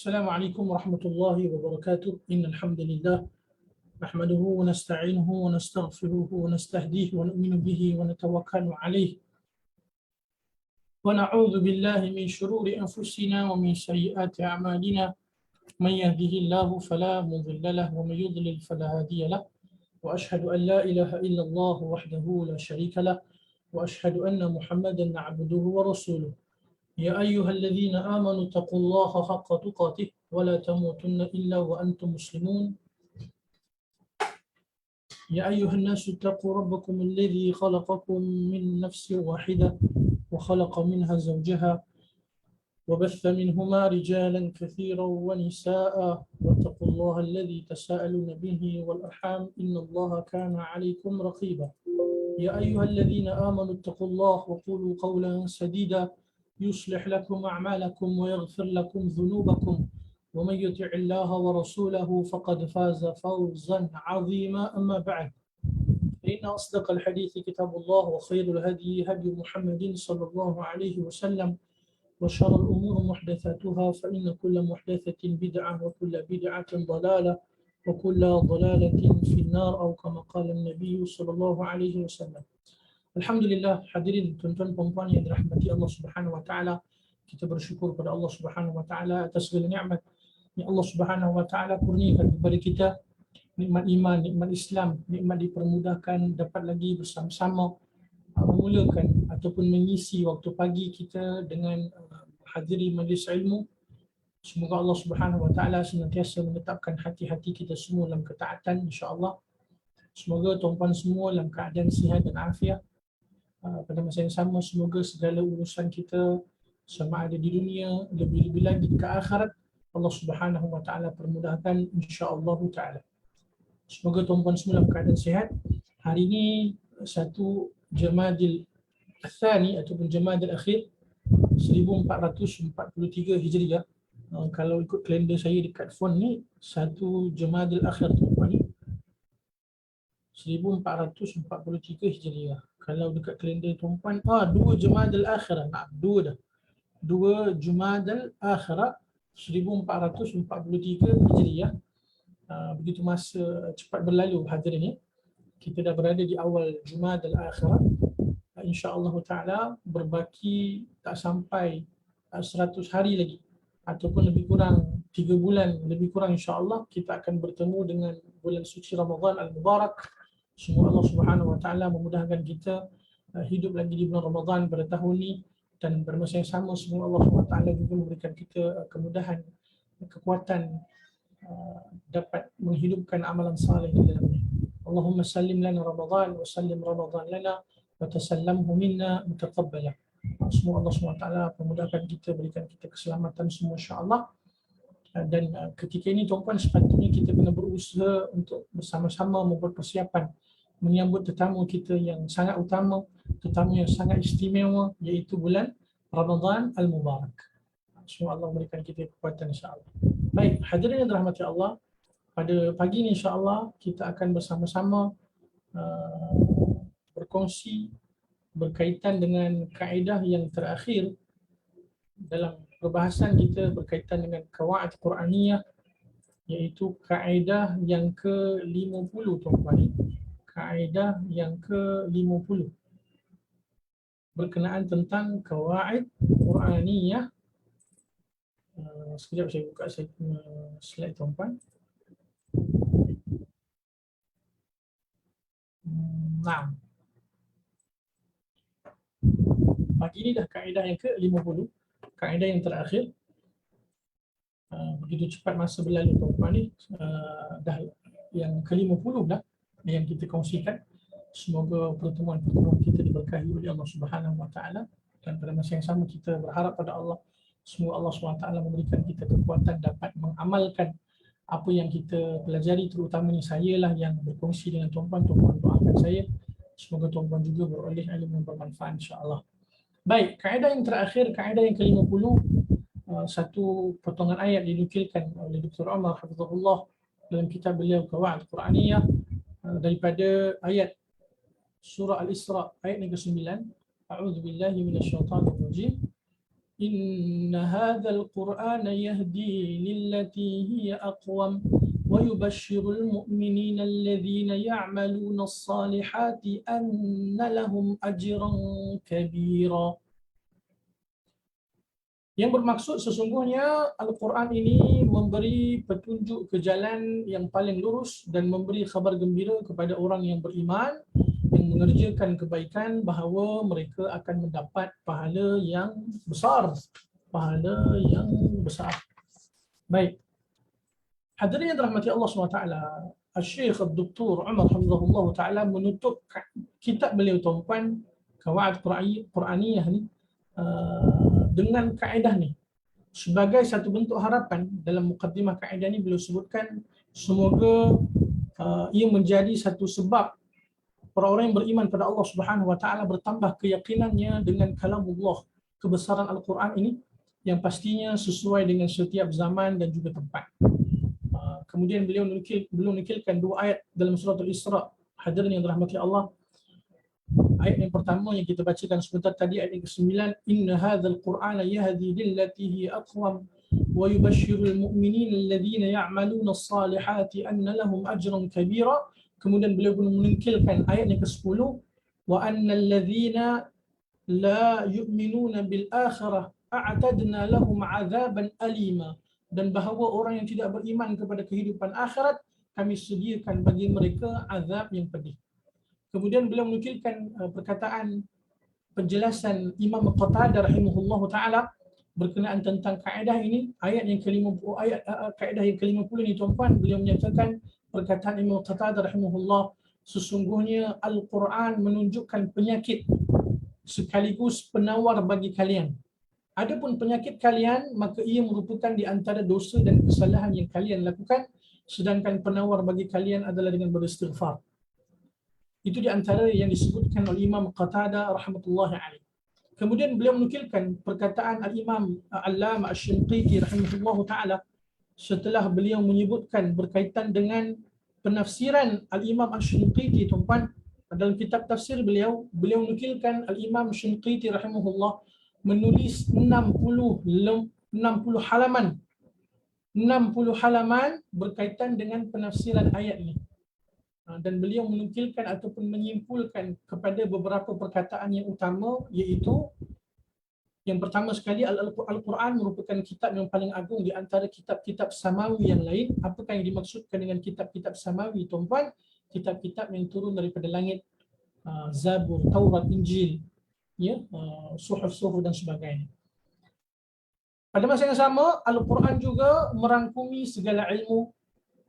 السلام عليكم ورحمة الله وبركاته. إن الحمد لله نحمده ونستعينه ونستغفره ونستهديه ونؤمن به ونتوكل عليه ونعوذ بالله من شرور أنفسنا ومن سيئات أعمالنا. من يهده الله فلا مضل له ومن يضلل فلا هادي له، وأشهد أن لا إله إلا الله وحده لا شريك له، وأشهد أن محمدا عبده ورسوله. يا أيها الذين آمنوا اتقوا الله حق تقاته ولا تموتن إلا وأنتم مسلمون. يا أيها الناس اتقوا ربكم الذي خلقكم من نفس واحدة وخلق منها زوجها وبث منهما رجالا كثيرا ونساء، واتقوا الله الذي تساءلون به والأرحام إن الله كان عليكم رقيبا. يا أيها الذين آمنوا اتقوا الله وقولوا قولا سديدا يصلح لكم أعمالكم ويغفر لكم ذنوبكم، ومن يطع الله ورسوله فقد فاز فوزا عظيما. أما بعد، فإن أصدق الحديث كتاب الله، وخير الهدي هدي محمد صلى الله عليه وسلم، وشر الأمور محدثاتها، فإن كل محدثة بدعة وكل بدعة ضلالة وكل ضلالة في النار، أو كما قال النبي صلى الله عليه وسلم. Alhamdulillah, hadirin tuan-tuan puan-puan yang dirahmati Allah Subhanahu wa taala, kita bersyukur kepada Allah Subhanahu wa taala atas segala nikmat yang Allah Subhanahu wa taala kurniakan kepada kita, nikmat iman, nikmat Islam, nikmat dipermudahkan dapat lagi bersama-sama memulakan ataupun mengisi waktu pagi kita dengan hadiri majlis ilmu. Semoga Allah Subhanahu wa taala senantiasa menetapkan hati-hati kita semua dalam ketaatan, insya-Allah. Semoga tuan-puan semua dalam keadaan sihat dan afiat. Pada masa yang sama, semoga segala urusan kita sama ada di dunia, lebih-lebih lagi ke akhirat, Allah Subhanahu wa taala permudahkan, insya-Allah taala. Semoga tuan-puan semua dalam keadaan sihat. Hari ini 1 Jamadil Tsani ataupun Jamadil Akhir 1443 Hijriah. Kalau ikut kalender saya dekat phone ni 1 Jamadil Akhir tuan-puan ni 1443 Hijriah. Kalau dekat kalender tuan-puan 2 Jamadil Akhir, nak 2 dah. 2 Jamadil Akhir 1443 Hijriah. Begitu masa cepat berlalu hadirin ya. Kita dah berada di awal Jamadil Akhir. Insya-Allah taala berbaki tak sampai 100 hari lagi ataupun lebih kurang 3 bulan lebih kurang, insya-Allah kita akan bertemu dengan bulan suci Ramadan al-Mubarak. Semoga Allah Subhanahu wa taala memudahkan kita hidup lagi di bulan Ramadan pada tahun ini, dan bermasa yang sama semoga Allah Subhanahu wa taala juga memberikan kita kemudahan, kekuatan dapat menghidupkan amalan saleh di dalamnya. Allahumma sallim lana Ramadan wa sallim Ramadan lana wa tasallamhu minna mutaqabbala. Semoga Allah Subhanahu wa taala memudahkan kita, berikan kita keselamatan semua, insya-Allah. Dan ketika ini tuan-puan sepatutnya kita kena berusaha untuk bersama-sama membuat persiapan menyambut tetamu kita yang sangat utama, tetamu yang sangat istimewa, iaitu bulan Ramadan al-Mubarak. Semoga Allah memberikan kita kekuatan, insya-Allah. Baik, hadirin yang dirahmati Allah, pada pagi ini insya-Allah kita akan bersama-sama berkongsi berkaitan dengan kaedah yang terakhir dalam perbahasan kita berkaitan dengan qawaid Quraniyah, iaitu kaedah yang ke-50 tuan-tuan. Kaedah yang ke-50 berkenaan tentang qawaid Quraniyah. Sekejap saya buka saya punya slide tuan-tuan. Nah, pagi ini dah kaedah yang ke-50, kaedah yang terakhir. Begitu cepat masa berlalu tuan-tuan ni, dah yang ke-50 dah yang kita kongsikan. Semoga pertemuan-pertemuan kita diberkahi oleh Allah Subhanahu wa taala, dan pada masa yang sama kita berharap pada Allah semoga Allah Subhanahu wa taala memberikan kita kekuatan dapat mengamalkan apa yang kita pelajari, terutamanya saya lah yang berkongsi dengan tuan-tuan. Tuan-tuan doakan saya semoga tuan-tuan juga beroleh ilmu yang bermanfaat, insya-Allah. Baik, kaedah yang terakhir, kaedah yang ke-50, satu potongan ayat dinukilkan oleh Dr. Umar hafizahullah dalam kitab beliau Qawaid Quraniyah, daripada ayat surah Al-Isra ayat yang ke-9. A'udzubillahi minasyaitanirrajim. إن هذا القرآن يهدي للتي هي أقوم ويبشر المؤمنين الذين يعملون الصالحات أن لهم أجرا كبيرا. Yang bermaksud sesungguhnya Al-Quran ini memberi petunjuk ke jalan yang paling lurus dan memberi khabar gembira kepada orang yang beriman yang mengerjakan kebaikan bahawa mereka akan mendapat pahala yang besar. Pahala yang besar. Baik. Hadirin yang dirahmati Allah SWT, Al-Syekh Dr. Umar Hamzahullah Ta'ala menutup kitab beliau tuan-tuan, Qawaid Quraniyah ni, dengan kaedah ni. Sebagai satu bentuk harapan, dalam mukaddimah kaedah ni beliau sebutkan semoga ia menjadi satu sebab orang-orang yang beriman pada Allah Subhanahu Wa Taala bertambah keyakinannya dengan kalamullah, kebesaran Al-Quran ini yang pastinya sesuai dengan setiap zaman dan juga tempat. Kemudian beliau nukilkan dua ayat dalam surah Al-Isra. Hadirin yang dirahmati Allah, ayat yang pertama yang kita bacakan sebentar tadi, ayat yang ke-9, inna hadzal qur'ana yahdi lillati hiya aqwam wa yubashshirul mu'minina alladhina ya'maluna as-salihati anna lahum ajran kabira. Kemudian beliau pun menukilkan ayat yang ke-10, wa annal ladzina la yu'minuna bil akhirah a'tadna lahum 'adzaban alima, dan bahawa orang yang tidak beriman kepada kehidupan akhirat kami sediakan bagi mereka azab yang pedih. Kemudian beliau menukilkan perkataan penjelasan Imam Qatadah rahimahullahu taala berkenaan tentang kaedah ini, ayat yang ke-50, kaedah yang ke-50 ni tuan-tuan, beliau menyatakan perkataan Imam Qatadah rahimahullah, sesungguhnya Al-Quran menunjukkan penyakit sekaligus penawar bagi kalian. Adapun penyakit kalian, maka ia merupakan di antara dosa dan kesalahan yang kalian lakukan, sedangkan penawar bagi kalian adalah dengan beristighfar. Itu di antara yang disebutkan oleh Imam Qatadah rahmatullahi alaih. Kemudian beliau menukilkan perkataan Al-Imam Al-Allama Asy-Shinqiti rahimahullahu taala setelah beliau menyebutkan berkaitan dengan penafsiran Al-Imam Asy-Shinqiti tuan-tuan. Dalam kitab tafsir beliau menukilkan Al-Imam Asy-Shinqiti rahimahullah menulis 60 halaman berkaitan dengan penafsiran ayat ini. Dan beliau menukilkan ataupun menyimpulkan kepada beberapa perkataan yang utama, iaitu yang pertama sekali, Al-Quran merupakan kitab yang paling agung di antara kitab-kitab samawi yang lain. Apakah yang dimaksudkan dengan kitab-kitab samawi tuan-tuan? Kitab-kitab yang turun daripada langit, Zabur, Taurat, Injil, ya, suhuf-suhuf dan sebagainya. Pada masa yang sama, Al-Quran juga merangkumi segala ilmu,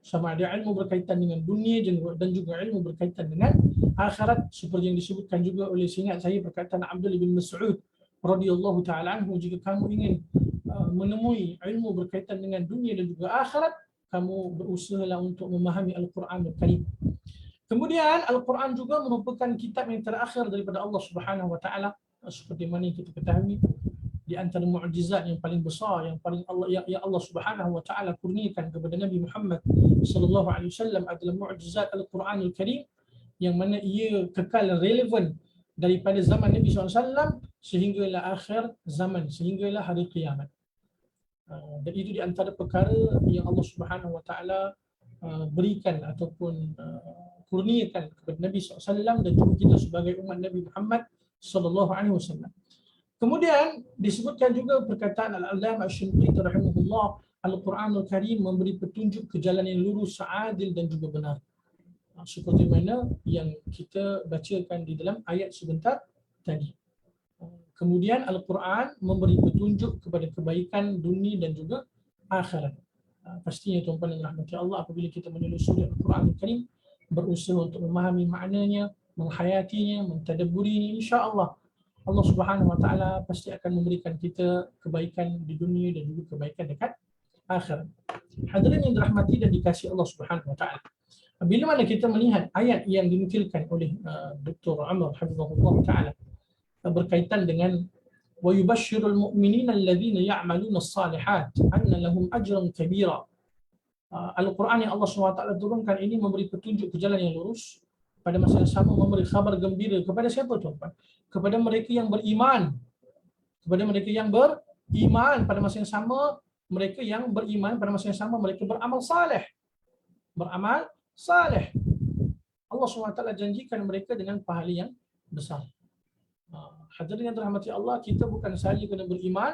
sama ada ilmu berkaitan dengan dunia dan juga ilmu berkaitan dengan akhirat, seperti yang disebutkan juga oleh, seingat saya, perkataan Abdullah bin Mas'ud radhiyallahu taala anhu, jika kamu ingin menemui ilmu berkaitan dengan dunia dan juga akhirat, kamu berusahalah untuk memahami Al-Quran Al-Karim. Kemudian Al-Quran juga merupakan kitab yang terakhir daripada Allah Subhanahu Wa Taala, seperti mana yang kita ketahui, di antara mukjizat yang paling besar yang paling Allah Subhanahu Wa Taala kurniakan kepada Nabi Muhammad sallallahu alaihi wasallam adalah mukjizat Al-Quranul Karim, yang mana ia kekal relevan daripada zaman Nabi SAW sehinggalah akhir zaman, sehinggalah hari kiamat. Dan itu di antara perkara yang Allah Subhanahu Wa Taala berikan ataupun kurniakan kepada Nabi SAW dan juga kita sebagai umat Nabi Muhammad sallallahu alaihi wasallam. Kemudian disebutkan juga perkataan Al-Allama Asy-Shinqiti rahimahullah, Al-Quranul Karim memberi petunjuk ke jalan yang lurus, adil dan juga benar. Seperti mana yang kita bacakan di dalam ayat sebentar tadi. Kemudian Al-Quran memberi petunjuk kepada kebaikan dunia dan juga akhirat. Pastinya tuan-tuan yang rahmati Allah, apabila kita menelusuri Al-Quranul Karim, berusaha untuk memahami maknanya, menghayatinya, mentadabburinya, insya-Allah Allah Subhanahu Wa Taala pasti akan memberikan kita kebaikan di dunia dan juga kebaikan dekat akhirat. Hadirin yang dirahmati dan dikasihi Allah Subhanahu Wa Taala, bila mana kita melihat ayat yang dinukilkan oleh Dr. Umar hafizahullah taala berkaitan dengan wa yubashshirul mu'minina alladhina ya'maluna as-salihat anna lahum ajran kabira. Al-Quran yang Allah SWT turunkan ini memberi petunjuk ke jalan yang lurus, pada masa yang sama memberi khabar gembira kepada siapa tuan-tuan? Kepada mereka yang beriman, kepada mereka yang iman pada masa yang sama, mereka yang beriman pada masa yang sama mereka beramal saleh. Beramal saleh. Allah SWT janjikan mereka dengan pahala yang besar. Hadirin yang dirahmati Allah, kita bukan sahaja kena beriman,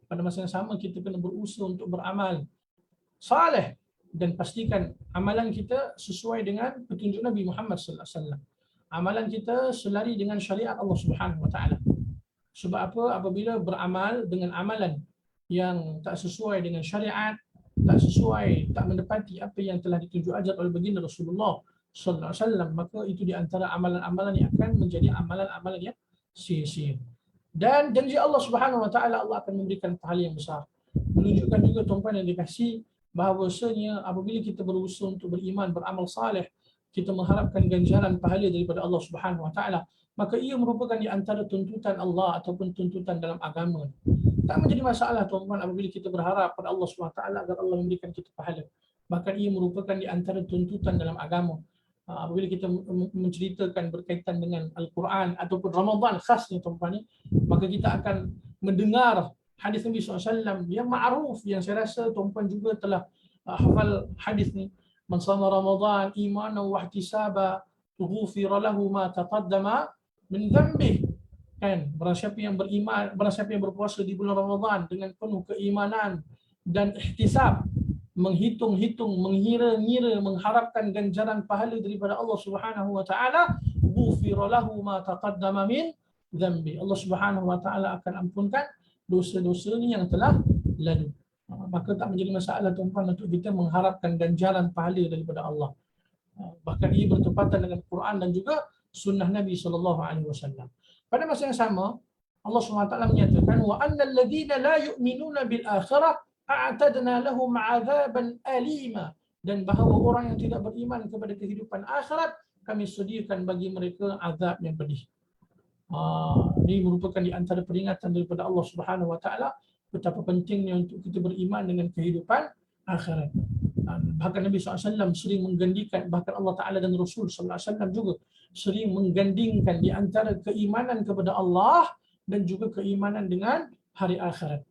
pada masa yang sama kita kena berusaha untuk beramal saleh dan pastikan amalan kita sesuai dengan petunjuk Nabi Muhammad sallallahu alaihi wasallam. Amalan kita selari dengan syariat Allah Subhanahu wa taala. Sebab apa? Apabila beramal dengan amalan yang tak sesuai dengan syariat, tak sesuai, tak mendapati apa yang telah ditunjuk ajar oleh baginda Rasulullah sallallahu alaihi wasallam, maka itu di antara amalan-amalan yang akan menjadi amalan-amalan yang sia-sia. Dan janji Allah Subhanahu wa taala, Allah akan memberikan pahala yang besar. Menunjukkan juga tuan-tuan yang dikasihi bahawasanya apabila kita berusaha untuk beriman, beramal saleh, kita mengharapkan ganjaran pahala daripada Allah Subhanahu wa taala, maka ia merupakan di antara tuntutan Allah ataupun tuntutan dalam agama. Tak menjadi masalah tuan-tuan apabila kita berharap pada Allah Subhanahu wa taala agar Allah memberikan kita pahala. Bahkan ia merupakan di antara tuntutan dalam agama. Apabila kita menceritakan berkaitan dengan Al-Quran ataupun Ramadan khasnya tuan-tuan ni, maka kita akan mendengar hadis Nabi SAW yang ma'ruf, yang saya rasa tuan-tuan juga telah hafal hadis ni. Man sama Ramadan imanan wa ihtisaba ghufira lahu ma taqaddama min dhanbih. Kan, barang siapa yang beriman, barang siapa yang berpuasa di bulan Ramadan dengan penuh keimanan dan ihtisab, menghitung-hitung, mengira-ngira, mengharapkan ganjaran pahala daripada Allah Subhanahu wa taala, ghufira lahu ma taqaddama min dhanbi. Allah Subhanahu wa taala akan ampunkan dosa-dosanya yang telah lalu. Maka tak menjadi masalah tuan-tuan untuk kita mengharapkan ganjaran pahala daripada Allah. Bahkan ia bertepatan dengan Quran dan juga sunnah Nabi sallallahu alaihi wasallam. Pada masa yang sama, Allah SWT menyatakan wa annal ladzina la yu'minuna bil akhirah a'tadna lahum 'adzaban alima, dan bahawa orang yang tidak beriman kepada kehidupan akhirat kami sediakan bagi mereka azab yang pedih. Ini merupakan di antara peringatan daripada Allah Subhanahu wa taala betapa pentingnya untuk kita beriman dengan kehidupan akhirat. Bahkan Nabi SAW sering menggandingkan, bahkan Allah Ta'ala dan Rasul SAW juga sering menggandingkan di antara keimanan kepada Allah dan juga keimanan dengan hari akhirat.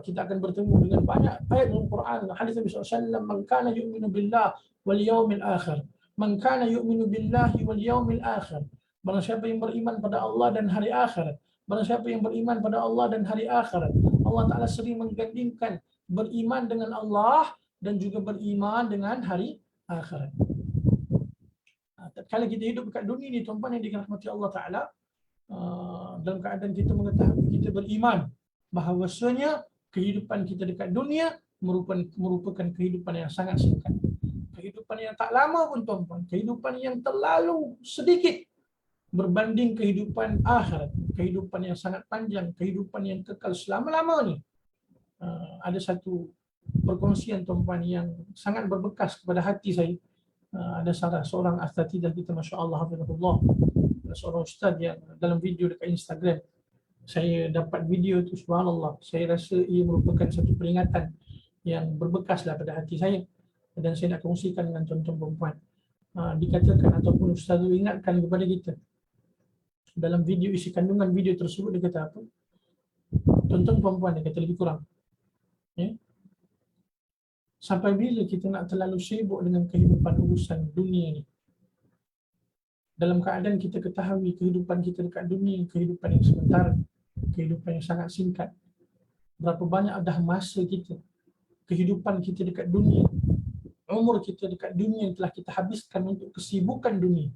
Kita akan bertemu dengan banyak ayat dalam Quran, hadis Nabi SAW, man kana yu'minu billah wal yawmil akhir, man kana yu'minu billahi wal yawmil akhir, barang siapa yang beriman pada Allah dan hari akhirat, barang siapa yang beriman pada Allah dan hari akhirat. Allah Ta'ala sering menggandingkan beriman dengan Allah dan juga beriman dengan hari akhirat. Kalau kita hidup dekat dunia ni tuan-tuan yang dirahmati Allah Ta'ala, dalam keadaan kita mengetahui kita beriman bahawasanya kehidupan kita dekat dunia merupakan kehidupan yang sangat singkat. Kehidupan yang tak lama pun tuan-tuan, kehidupan yang terlalu sedikit berbanding kehidupan akhirat, kehidupan yang sangat panjang, kehidupan yang kekal selama-lama ni. Ada satu perkongsian tuan-tuan yang sangat berbekas kepada hati saya. Ada seorang asatidah kita, masya-Allah, hafizahullah, seorang ustaz yang dalam video dekat Instagram, saya dapat video tu, subhanallah, saya rasa ia merupakan satu peringatan yang berbekaslah pada hati saya dan saya nak kongsikan dengan tuan-tuan perempuan. Dikatakan ataupun ustaz tu ingatkan kepada kita dalam video, isi kandungan video tersebut, dia kata apa? Tuan-tuan perempuan, dia kata lebih kurang, ya, sampai bila kita nak terlalu sibuk dengan kehidupan urusan dunia ni, dalam keadaan kita ketahui kehidupan kita dekat dunia kehidupan yang sementara, kehidupan yang sangat singkat. Berapa banyak dah masa kita, kehidupan kita dekat dunia, umur kita dekat dunia yang telah kita habiskan untuk kesibukan dunia.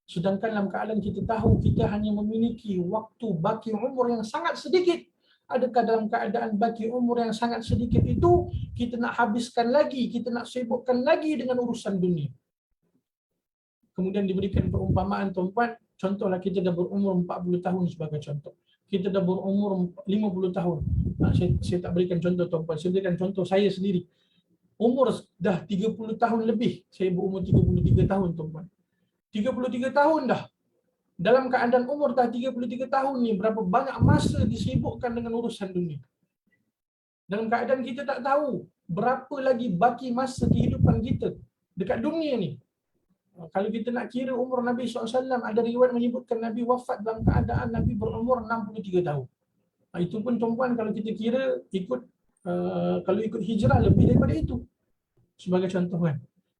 Sedangkan dalam keadaan kita tahu kita hanya memiliki waktu baki umur yang sangat sedikit. Adakah dalam keadaan baki umur yang sangat sedikit itu kita nak habiskan lagi, kita nak sibukkan lagi dengan urusan dunia? Kemudian diberikan perumpamaan tuan-tuan, contohlah kita dah berumur 40 tahun sebagai contoh. Kita dah berumur 50 tahun. Saya tak berikan contoh tuan-tuan, saya berikan contoh saya sendiri. Umur dah 30 tahun lebih, saya berumur 33 tahun tuan-tuan. 33 tahun dah. Dalam keadaan umur dah 33 tahun ni, berapa banyak masa disibukkan dengan urusan dunia. Dalam keadaan kita tak tahu berapa lagi baki masa kehidupan kita dekat dunia ni. Kalau kita nak kira umur Nabi SAW, ada riwayat menyebutkan Nabi wafat dalam keadaan Nabi berumur 63 tahun. Itu pun tuan-tuan kalau kita kira ikut kalau ikut hijrah lebih daripada itu. Sebagai contoh kan.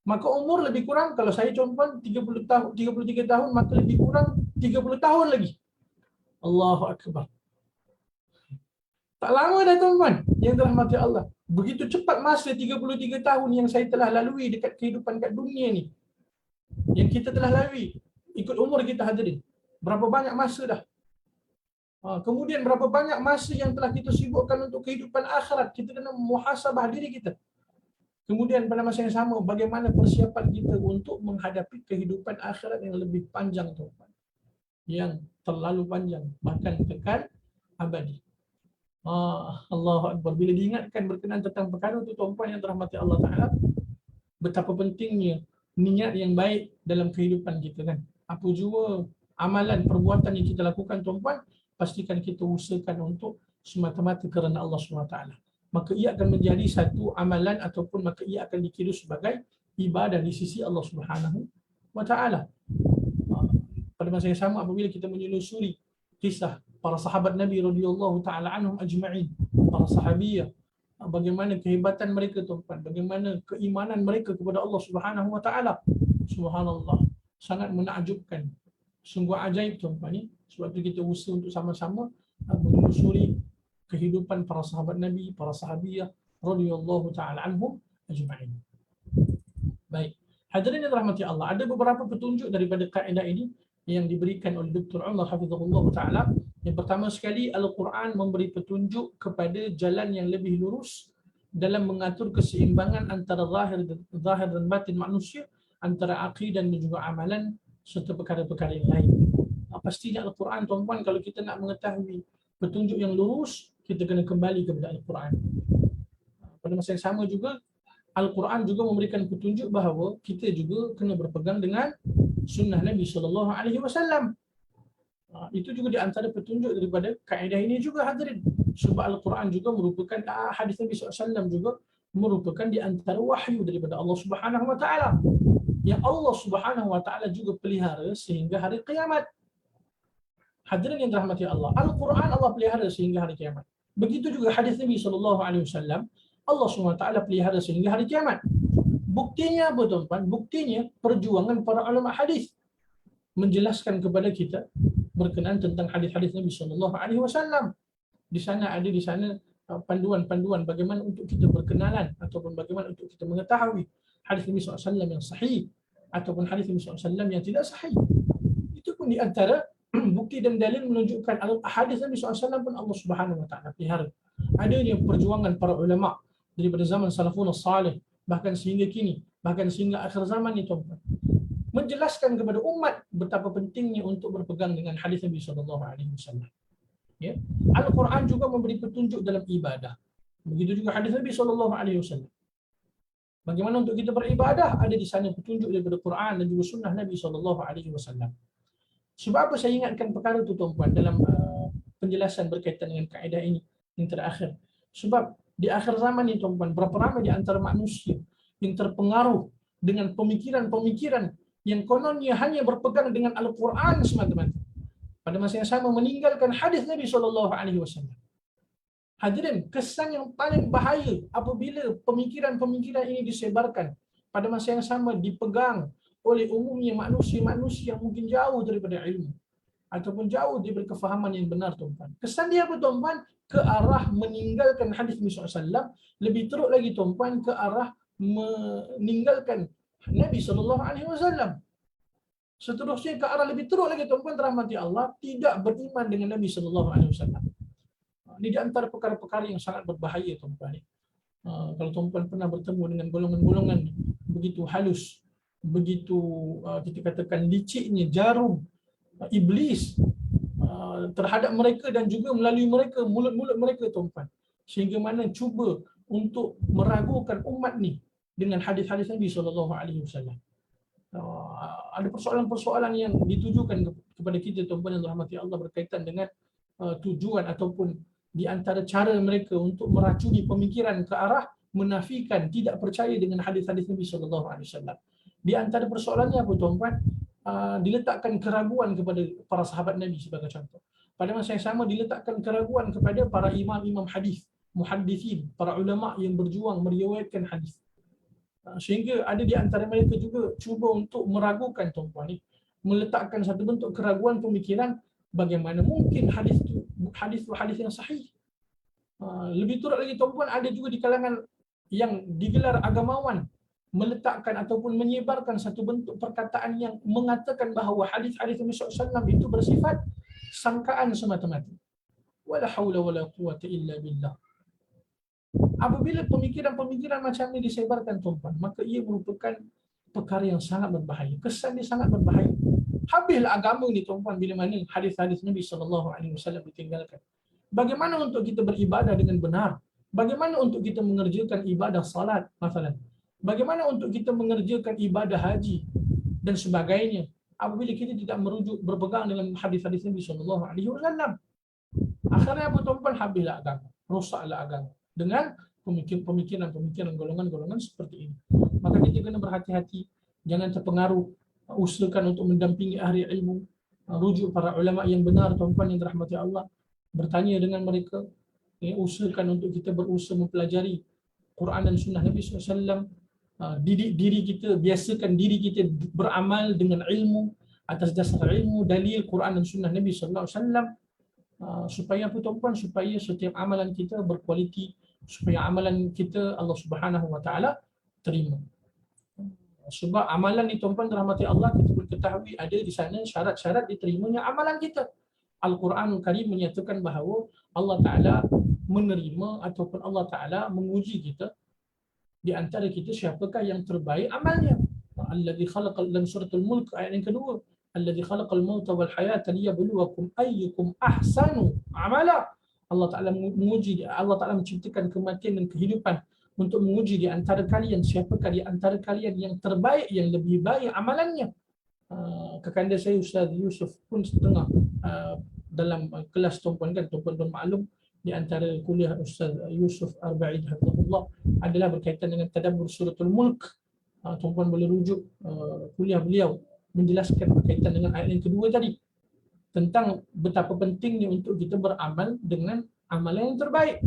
Maka umur lebih kurang kalau saya tuan-tuan 30 tahun, 33 tahun, maka lebih kurang 30 tahun lagi. Allahu akbar. Tak lama dah tuan-tuan yang dirahmati Allah. Begitu cepat masa 33 tahun yang saya telah lalui dekat kehidupan kat dunia ni. Yang kita telah lalui ikut umur kita hadirin. Berapa banyak masa dah. Kemudian berapa banyak masa yang telah kita sibukkan untuk kehidupan akhirat. Kita kena muhasabah diri kita. Kemudian pada masa yang sama, bagaimana persiapan kita untuk menghadapi kehidupan akhirat yang lebih panjang tuan-tuan. Yang terlalu panjang, bahkan kekal abadi. Allahu Akbar. Bila diingatkan berkenaan tentang perkara itu tuan-tuan yang dirahmati Allah Ta'ala, betapa pentingnya niat yang baik dalam kehidupan kita kan. Apa jua amalan, perbuatan yang kita lakukan tuan-tuan, pastikan kita usahakan untuk semata-mata kerana Allah SWT. Maka ia akan menjadi satu amalan ataupun maka ia akan dikira sebagai ibadah di sisi Allah Subhanahu wa taala. Pada masa yang sama apabila kita menyelusuri kisah para sahabat Nabi radhiyallahu taala anhum ajma'in, para sahabiah, bagaimana kehebatan mereka tuan-tuan, bagaimana keimanan mereka kepada Allah Subhanahu wa taala. Subhanallah, sangat menakjubkan. Sungguh ajaib tuan-tuan ni. Sebab itu kita usaha untuk sama-sama menelusuri kehidupan para sahabat Nabi, para sahabiah radhiyallahu taala anhum ajma'in. Baik. Hadirin yang dirahmati Allah, ada beberapa petunjuk daripada kaedah ini yang diberikan oleh Dr. Umar hafizahullah taala. Yang pertama sekali, Al-Quran memberi petunjuk kepada jalan yang lebih lurus dalam mengatur keseimbangan antara zahir dan batin manusia, antara akidah dan juga amalan serta perkara-perkara yang lain. Pastinya Al-Quran tuan-tuan, kalau kita nak mengetahui petunjuk yang lurus, kita kena kembali kepada Al-Quran. Pada masa yang sama juga, Al-Quran juga memberikan petunjuk bahawa kita juga kena berpegang dengan sunnah Nabi SAW. Itu juga di antara petunjuk daripada kaedah ini juga hadirin. Sebab Al-Quran juga merupakan hadis Nabi SAW juga merupakan di antara wahyu daripada Allah Subhanahu Wa Taala. Yang Allah Subhanahu Wa Taala juga pelihara sehingga hari kiamat. Hadirin yang dirahmati Allah, Al-Quran Allah pelihara sehingga hari kiamat. Begitu juga hadis Nabi SAW, Allah SWT pelihara sehingga hari kiamat. Buktinya apa tuan-tuan? Buktinya perjuangan para ulama hadis menjelaskan kepada kita berkenaan tentang hadis-hadis Nabi SAW. Di sana ada panduan-panduan bagaimana untuk kita berkenalan ataupun bagaimana untuk kita mengetahui hadis Nabi SAW yang sahih ataupun hadis Nabi SAW yang tidak sahih. Itu pun di antara bukti dan dalil menunjukkan hadis Nabi SAW pun Allah Subhanahu Wa Taala pelihara. Adanya perjuangan para ulama daripada zaman salafun salih bahkan sehingga kini, bahkan sehingga akhir zaman ni tuan-tuan, menjelaskan kepada umat betapa pentingnya untuk berpegang dengan hadis Nabi SAW. Ya, Al-Quran juga memberi petunjuk dalam ibadah. Begitu juga hadis Nabi SAW. Bagaimana untuk kita beribadah, ada di sana petunjuk daripada Quran dan juga sunnah Nabi SAW. Sebab apa saya ingatkan perkara itu tuan-tuan dalam penjelasan berkaitan dengan kaedah ini yang terakhir? Sebab di akhir zaman ini tuan-tuan, berapa ramai di antara manusia yang terpengaruh dengan pemikiran-pemikiran yang kononnya hanya berpegang dengan Al-Quran semata-mata. Pada masa yang sama meninggalkan hadis Nabi SAW. Hadirin, kesan yang paling bahaya apabila pemikiran-pemikiran ini disebarkan pada masa yang sama dipegang oleh umumnya manusia-manusia yang mungkin jauh daripada ilmu ataupun jauh daripada kefahaman yang benar tuan-tuan. Kesan dia apa tuan-tuan? Ke arah meninggalkan hadis Nabi SAW, lebih teruk lagi tuan-tuan ke arah meninggalkan Nabi SAW. Seterusnya ke arah lebih teruk lagi tuan-tuan dirahmati Allah, tidak beriman dengan Nabi SAW. Ini di antara perkara-perkara yang sangat berbahaya tuan-tuan. Kalau tuan-tuan pernah bertemu dengan golongan-golongan begitu halus, begitu kita katakan liciknya jarum iblis terhadap mereka dan juga melalui mereka, mulut-mulut mereka tuan-tuan, sehingga mana cuba untuk meragukan umat ni dengan hadis-hadis Nabi SAW. Ada persoalan-persoalan yang ditujukan kepada kita tuan-tuan yang dirahmati Allah berkaitan dengan tujuan ataupun di antara cara mereka untuk meracuni pemikiran ke arah menafikan, tidak percaya dengan hadis-hadis Nabi SAW. Di antara persoalannya apa tuan-tuan? Diletakkan keraguan kepada para sahabat Nabi sebagai contoh. pada masa yang sama diletakkan keraguan kepada para imam-imam hadis, muhaddithin, para ulama yang berjuang meriwayatkan hadis. Sehingga ada di antara mereka juga cuba untuk meragukan tuan-tuan ni, meletakkan satu bentuk keraguan pemikiran bagaimana mungkin hadis yang sahih. Lebih turut lagi tuan-tuan, ada juga di kalangan yang digelar agamawan meletakkan ataupun menyebarkan satu bentuk perkataan yang mengatakan bahawa hadis-hadis Nabi SAW itu bersifat sangkaan semata-mata. Wala haula wala quwwata illa billah. Apabila pemikiran-pemikiran macam ini disebarkan tuan-tuan, maka ia merupakan perkara yang sangat berbahaya. Kesan dia sangat berbahaya. Habislah agama ni tuan-tuan bila mana hadis-hadis Nabi SAW ditinggalkan. Bagaimana untuk kita beribadah dengan benar? Bagaimana untuk kita mengerjakan ibadah salat, masalah? Bagaimana untuk kita mengerjakan ibadah haji dan sebagainya apabila kita tidak merujuk berpegang dengan hadis-hadis Nabi SAW? Akhirnya apa tuan-tuan? Habislah agama, rosaklah agama dengan pemikiran golongan-golongan seperti ini. Maka kita kena berhati-hati, jangan terpengaruh, usahakan untuk mendampingi ahli ilmu, rujuk para ulama yang benar tuan-tuan yang dirahmati Allah, bertanya dengan mereka, usahakan untuk kita berusaha mempelajari Quran dan sunnah Nabi SAW, didik diri kita, biasakan diri kita beramal dengan ilmu, atas dasar ilmu, dalil Quran dan sunnah Nabi SAW, supaya apa tuan-tuan? Supaya setiap amalan kita berkualiti, supaya amalan kita Allah Subhanahu Wa Taala terima. Sebab amalan ni tuan-tuan dirahmati Allah, kita perlu ketahui ada di sana syarat-syarat diterimanya amalan kita. Al-Quranul Karim menyatakan bahawa Allah Taala menerima ataupun Allah Taala menguji kita, di antara kita siapakah yang terbaik amalnya. Allazi khalaqal, dalam suratul Mulk ayat yang kedua, allazi khalaqal mauta wal hayata liyabluwakum ayyukum ahsanu amala. Allah Taala menguji, Allah Taala menciptakan kematian dan kehidupan untuk menguji di antara kalian siapakah di antara kalian yang terbaik, yang lebih baik amalannya. Kekanda saya Ustaz Yusuf pun setengah dalam kelas tuan-tuan kan, tuan-tuan bermaklum di antara kuliah Ustaz Yusuf Arba'in hafizahullah adalah berkaitan dengan tadabbur suratul Mulk. Tuan-tuan boleh rujuk kuliah beliau menjelaskan berkaitan dengan ayat yang kedua tadi, tentang betapa pentingnya untuk kita beramal dengan amalan yang terbaik.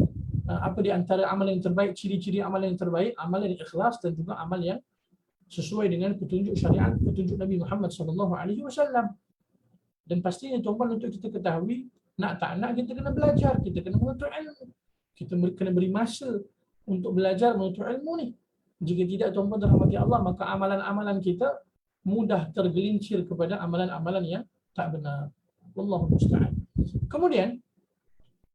Apa di antara amalan yang terbaik, ciri-ciri amalan yang terbaik? Amalan yang ikhlas dan juga amal yang sesuai dengan petunjuk syariat, petunjuk Nabi Muhammad SAW. Dan pastinya tuan-tuan untuk kita ketahui, nak tak nak kita kena belajar, kita kena menuntut ilmu. Kita kena beri masa untuk belajar menuntut ilmu ni. Jika tidak tuan-tuan dirahmati Allah, maka amalan-amalan kita mudah tergelincir kepada amalan-amalan yang tak benar. Wallahu musta'an. Kemudian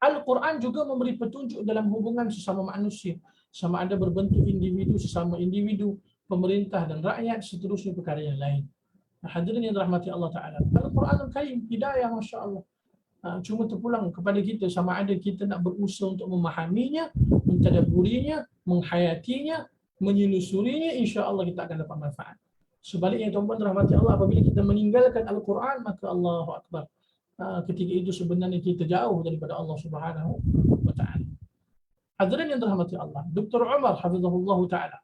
Al-Quran juga memberi petunjuk dalam hubungan sesama manusia, sama ada berbentuk individu sesama individu, pemerintah dan rakyat, seterusnya perkara yang lain. Hadirin yang dirahmati Allah Ta'ala, Al-Quranul Karim hidayah, Masya Allah. Cuma terpulang kepada kita sama ada kita nak berusaha untuk memahaminya, mentadabburinya, menghayatinya, menyelusurinya, insya Allah kita akan dapat manfaat. Sebaliknya tuan-tuan dirahmati Allah, apabila kita meninggalkan Al-Quran, maka Allahu Akbar, ketika itu sebenarnya kita jauh daripada Allah Subhanahu Wa Ta'ala. Hadirin yang dirahmati Allah, Dr. Umar hafizahullah Ta'ala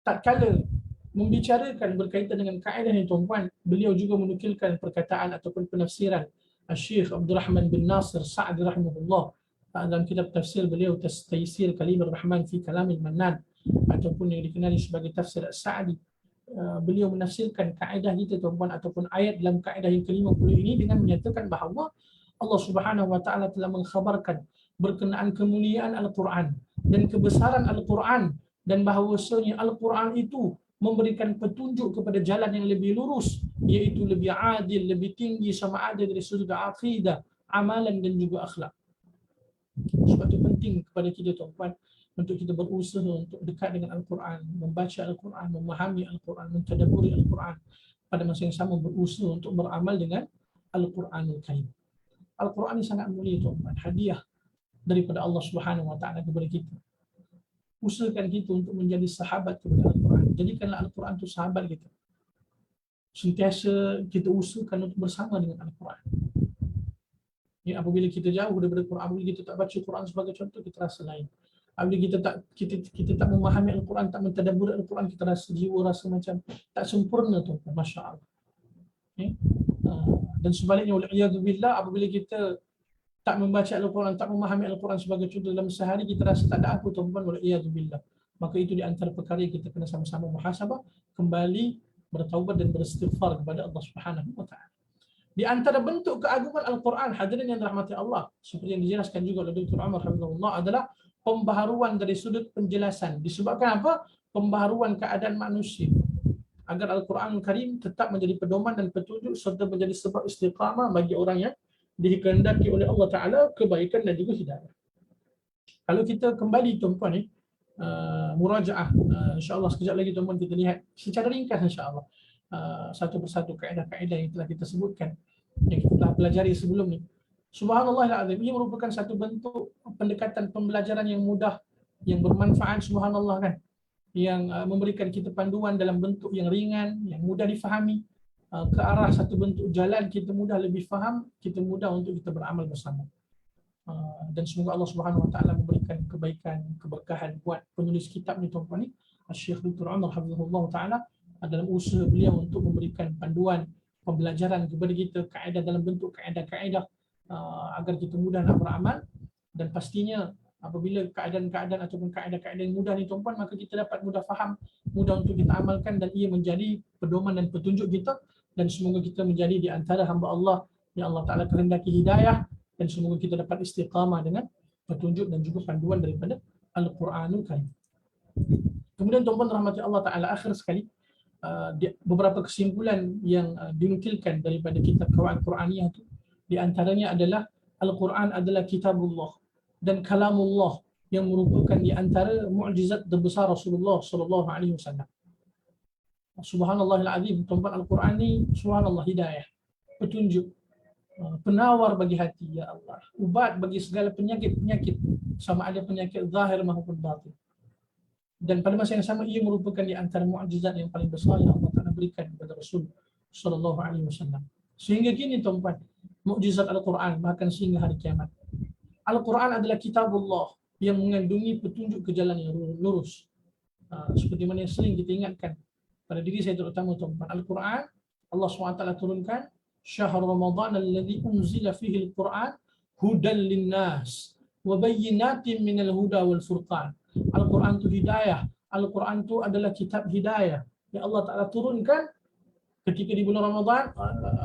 tak kala membicarakan berkaitan dengan kaedah ini tuan-tuan, beliau juga menukilkan perkataan ataupun penafsiran Syekh Abdul Rahman bin Nasir Sa'di rahimahullah dalam kitab tafsir beliau Taysir Kalimur Rahman fi Kalamil Mannan, ataupun yang dikenali sebagai tafsir As-Sa'di. Beliau menafsirkan kaedah kita tuan-tuan ataupun ayat dalam kaedah yang ke-50 ini dengan menyatakan bahawa Allah Subhanahu Wa Ta'ala telah mengkhabarkan berkenaan kemuliaan Al-Quran dan kebesaran Al-Quran, dan bahawasanya Al-Quran itu memberikan petunjuk kepada jalan yang lebih lurus, iaitu lebih adil, lebih tinggi sama ada dari sudut akidah, amalan dan juga akhlak. Sebab itu penting kepada kita tuan-tuan untuk kita berusaha untuk dekat dengan Al-Quran, membaca Al-Quran, memahami Al-Quran, mentadabburi Al-Quran, pada masa yang sama berusaha untuk beramal dengan Al-Quranul Karim. Al-Quran ini sangat mulia tuan-tuan, hadiah daripada Allah Subhanahu Wa Ta'ala kepada kita. Usahakan kita untuk menjadi sahabat kepada Al-Quran. Jadikanlah Al-Quran itu sahabat kita. Sentiasa kita usahakan untuk bersama dengan Al-Quran. Ya, apabila kita jauh daripada Quran, apabila kita tak baca Quran sebagai contoh, kita rasa lain. Apabila kita tak memahami Al-Quran, tak mentadabbur Al-Quran, kita rasa jiwa rasa macam tak sempurna tu, Masya Allah. Okay? Dan Dan sebaliknya, wal'iyadzubillah, apabila kita tak membaca Al-Quran, tak memahami Al-Quran sebagai contoh dalam sehari, kita rasa tak ada apa, tuan-tuan, wal'iyadzubillah. Maka itu di antara perkara yang kita kena sama-sama muhasabah, kembali bertaubat dan beristighfar kepada Allah Subhanahu wa taala. Di antara bentuk keagungan Al-Quran, hadirin yang dirahmati Allah, seperti yang dijelaskan juga oleh Dr. Umar Hafizahullah, adalah pembaharuan dari sudut penjelasan. Disebabkan apa? Pembaharuan keadaan manusia, agar Al-Quran Karim tetap menjadi pedoman dan petunjuk serta menjadi sebab istiqamah bagi orang yang dikehendaki oleh Allah Ta'ala kebaikan dan juga hidayah. Kalau kita kembali, tuan-tuan, murajaah, insyaAllah sekejap lagi tuan-tuan kita lihat secara ringkas insyaAllah satu persatu kaedah-kaedah yang telah kita sebutkan, yang kita telah pelajari sebelum ni. Subhanallahilazim, ia merupakan satu bentuk pendekatan pembelajaran yang mudah, yang bermanfaat, subhanallah kan, yang memberikan kita panduan dalam bentuk yang ringan, yang mudah difahami, ke arah satu bentuk jalan kita mudah lebih faham, kita mudah untuk kita beramal bersama. Dan semoga Allah Subhanahu wa taala memberikan kebaikan, keberkahan buat penulis kitab ni, tuan-tuan ni, Syekh Dr. Umar Hafizahullah taala, dalam usaha beliau untuk memberikan panduan pembelajaran kepada kita, kaedah dalam bentuk kaedah-kaedah, agar kita mudah nak beramal. Dan pastinya apabila keadaan-keadaan ataupun kaedah-kaedah yang mudah ni, tuan-tuan, maka kita dapat mudah faham, mudah untuk kita amalkan, dan ia menjadi pedoman dan petunjuk kita. Dan semoga kita menjadi di antara hamba Allah yang Allah Ta'ala kehendaki hidayah, dan semoga kita dapat istiqamah dengan petunjuk dan juga panduan daripada Al-Quranul Karim. Kemudian, tuan-tuan rahmati Allah Ta'ala, akhir sekali, beberapa kesimpulan yang dinukilkan daripada kitab Qawaid Quraniyah itu, di antaranya adalah Al-Quran adalah kitabullah dan kalamullah, yang merupakan di antara mukjizat terbesar Rasulullah sallallahu alaihi wasallam. Subhanallahil azim, tuan-tuan, Al-Quran ni subhanallah hidayah, petunjuk, penawar bagi hati, ya Allah, ubat bagi segala penyakit-penyakit, sama ada penyakit zahir maupun batin. Dan pada masa yang sama, ia merupakan di antara mukjizat yang paling besar yang Allah Taala berikan kepada Rasul sallallahu alaihi wasallam. Sehingga kini, tuan-tuan, mukjizat Al-Quran bahkan sehingga hari kiamat. Al-Quran adalah kitabullah yang mengandungi petunjuk ke jalan yang lurus. Seperti mana yang sering kita ingatkan pada diri saya terutama, tuan-tuan, Al-Quran Allah SWT turunkan, syahr Ramadan alladhi unzila fihi al-Quran hudan linnas wa bayyinatin minal huda wal furqan. Al-Quran itu hidayah, Al-Quran itu adalah kitab hidayah yang Allah Ta'ala turunkan ketika di bulan Ramadan.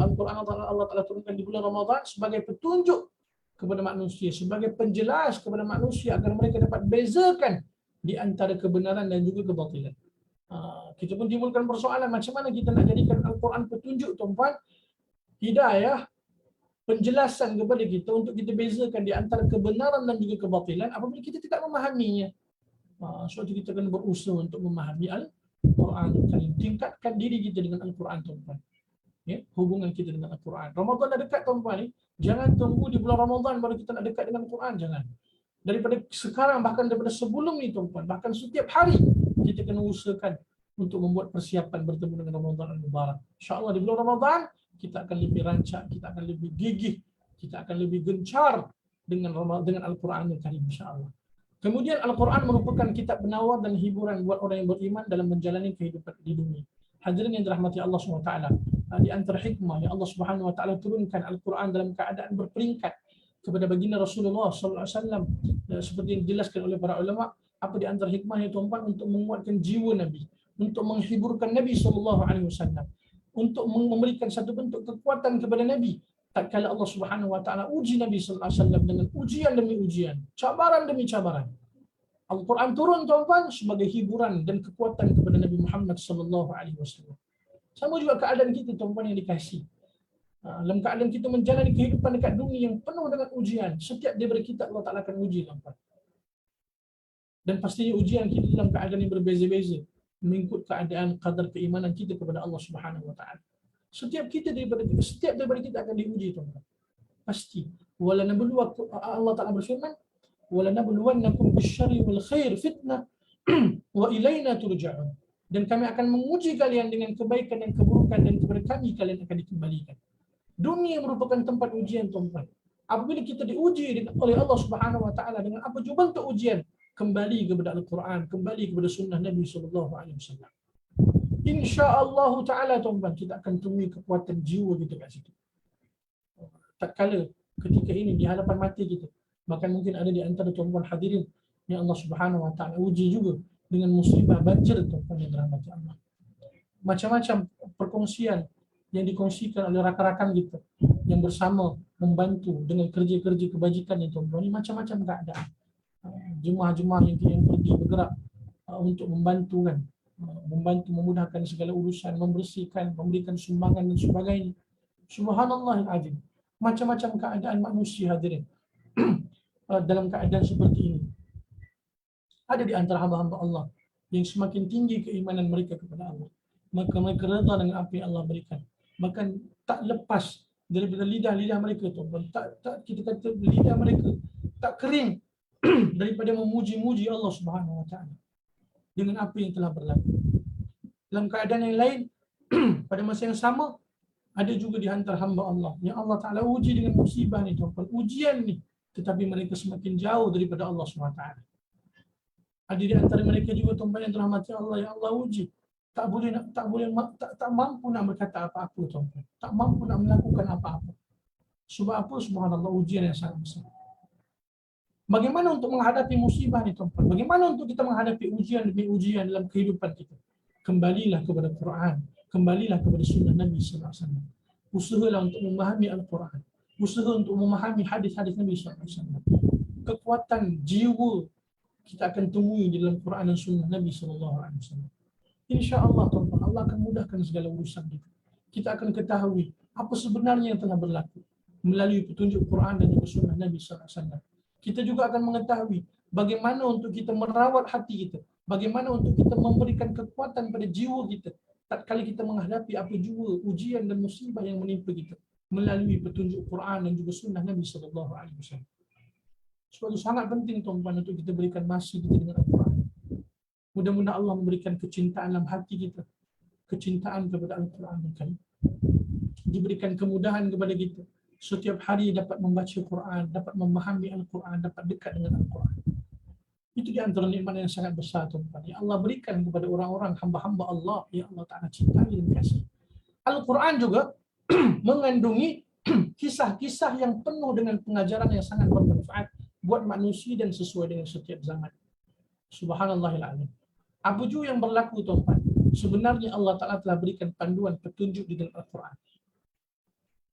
Al-Quran Allah Ta'ala turunkan di bulan Ramadan sebagai petunjuk kepada manusia, sebagai penjelas kepada manusia agar mereka dapat bezakan di antara kebenaran dan juga kebatilan. Kita pun timbulkan persoalan, macam mana kita nak jadikan Al-Quran petunjuk, tuan-tuan, hidayah, penjelasan kepada kita untuk kita bezakan di antara kebenaran dan juga kebatilan apabila kita tidak memahaminya. So kita kena berusaha untuk memahami Al-Quran, tingkatkan diri kita dengan Al-Quran, tuan-tuan. Ya, hubungan kita dengan Al-Quran. Ramadan dah dekat, tuan-tuan ni. Jangan tunggu di bulan Ramadan baru kita nak dekat dengan Al-Quran, jangan. Daripada sekarang, bahkan daripada sebelum ni, tuan-tuan, bahkan setiap hari kita kena usahakan untuk membuat persiapan bertemu dengan Ramadan Al-Mubarak. InsyaAllah di bulan Ramadan kita akan lebih rancak, kita akan lebih gigih, kita akan lebih gencar dengan Al-Quran Al-Karim, insyaAllah. Kemudian Al-Quran merupakan kitab penawar dan hiburan buat orang yang beriman dalam menjalani kehidupan di dunia. Hadirin yang dirahmati Allah SWT, di antara hikmah yang Allah Subhanahu Wa Taala turunkan Al-Quran dalam keadaan berperingkat kepada baginda Rasulullah sallallahu alaihi wasallam, seperti yang dijelaskan oleh para ulama, apa di antara hikmahnya, tuan-tuan, untuk menguatkan jiwa Nabi, untuk menghiburkan Nabi sallallahu alaihi wasallam, untuk memberikan satu bentuk kekuatan kepada Nabi tatkala Allah Subhanahu Wa Taala uji Nabi sallallahu alaihi wasallam dengan ujian demi ujian, cabaran demi cabaran. Al-Quran turun, tuan-tuan, sebagai hiburan dan kekuatan kepada Nabi Muhammad sallallahu alaihi wasallam. Sama juga keadaan kita, tuan-tuan yang dikasihi. Dalam keadaan kita menjalani kehidupan dekat dunia yang penuh dengan ujian, setiap daripada kita Allah Ta'ala akan uji, tuan-tuan. Dan pastinya ujian kita dalam keadaan yang berbeza-beza, mengikut keadaan kadar keimanan kita kepada Allah Subhanahu Wa Taala. Setiap daripada kita akan diuji, tuan-tuan. Pasti. Allah Ta'ala berfirman, وَلَنَبْلُوَنَّكُمْ بِالشَّرِّ وَالْخَيْرِ فِتْنَةً وَإِلَيْنَا تُرْجَعُونَ. Dan kami akan menguji kalian dengan kebaikan dan keburukan, dan kepada kami kalian akan dikembalikan. Dunia merupakan tempat ujian, tuan-tuan. Apabila kita diuji oleh Allah Subhanahu Wa Taala dengan apa jua bentuk ujian, kembali kepada Al-Quran, kembali kepada sunnah Nabi sallallahu alaihi wasallam. Insya-Allah Taala, tuan-tuan, kita akan temui kekuatan jiwa kita kat situ. tatkala ketika ini di hadapan mata kita. Bahkan mungkin ada di antara tuan-tuan hadirin yang Allah Subhanahu wa taala uji juga dengan musibah banjir, tuan-tuan yang dirahmati Allah. Macam-macam perkongsian yang dikongsikan oleh rakan-rakan kita yang bersama membantu dengan kerja-kerja kebajikan yang tuan-tuan, ini macam-macam keadaan. Jemaah-jemaah yang pergi bergerak untuk membantu kan, membantu memudahkan segala urusan, membersihkan, memberikan sumbangan dan sebagainya. Subhanallahil azim. Macam-macam keadaan manusia hadirin dalam keadaan seperti ini. Ada di antara hamba-hamba Allah yang semakin tinggi keimanan mereka kepada Allah, maka mereka reda dengan apa yang Allah berikan. Bahkan tak lepas daripada lidah-lidah mereka tu. Tak kita kata lidah mereka tak kering daripada memuji-muji Allah Subhanahu wa taala dengan apa yang telah berlaku. Dalam keadaan yang lain pada masa yang sama ada juga di antara hamba Allah yang Allah Taala uji dengan musibah ni, tuan-tuan, ujian ni, tetapi mereka semakin jauh daripada Allah Subhanahu wa taala. Ada di antara mereka juga, tuan-tuan yang dirahmati Allah, yang Allah uji tak mampu nak berkata apa-apa, tuan-tuan. Tak mampu nak melakukan apa-apa. Sebab apa? Subhanallah, ujian yang sangat besar. Bagaimana untuk menghadapi musibah ni, tuan-tuan? Bagaimana untuk kita menghadapi ujian demi ujian dalam kehidupan kita? Kembalilah kepada Quran, kembalilah kepada sunnah Nabi sallallahu alaihi wasallam. Usahalah untuk memahami Al-Quran. Usaha untuk memahami hadis-hadis Nabi sallallahu alaihi wasallam. Kekuatan jiwa kita akan temui di dalam Quran dan sunnah Nabi sallallahu alaihi wasallam. Insya-Allah, tuan-tuan, Allah akan mudahkan segala urusan kita. Kita akan ketahui apa sebenarnya yang telah berlaku melalui petunjuk Quran dan juga sunnah Nabi sallallahu alaihi wasallam. Kita juga akan mengetahui bagaimana untuk kita merawat hati kita, bagaimana untuk kita memberikan kekuatan pada jiwa kita tatkala kita menghadapi apa jua ujian dan musibah yang menimpa kita melalui petunjuk Quran dan juga sunnah Nabi sallallahu alaihi wasallam. Sebab itu sangat penting, tuan-tuan, untuk kita berikan masa kita dengan Al-Quran. Mudah-mudahan Allah memberikan kecintaan dalam hati kita, kecintaan kepada Al-Quran dan Karim. Diberikan kemudahan kepada kita setiap hari dapat membaca Quran, dapat memahami Al-Quran, dapat dekat dengan Al-Quran. Itu di antara nikmat yang sangat besar, tuan-tuan, yang Allah berikan kepada orang-orang hamba-hamba Allah yang Allah Ta'ala cintai dan kasihi. Al-Quran juga mengandungi kisah-kisah yang penuh dengan pengajaran yang sangat bermanfaat buat manusia dan sesuai dengan setiap zaman. Subhanallahil azim. Apa juga yang berlaku, tuan-tuan? Sebenarnya Allah Ta'ala telah berikan panduan petunjuk di dalam Al-Quran.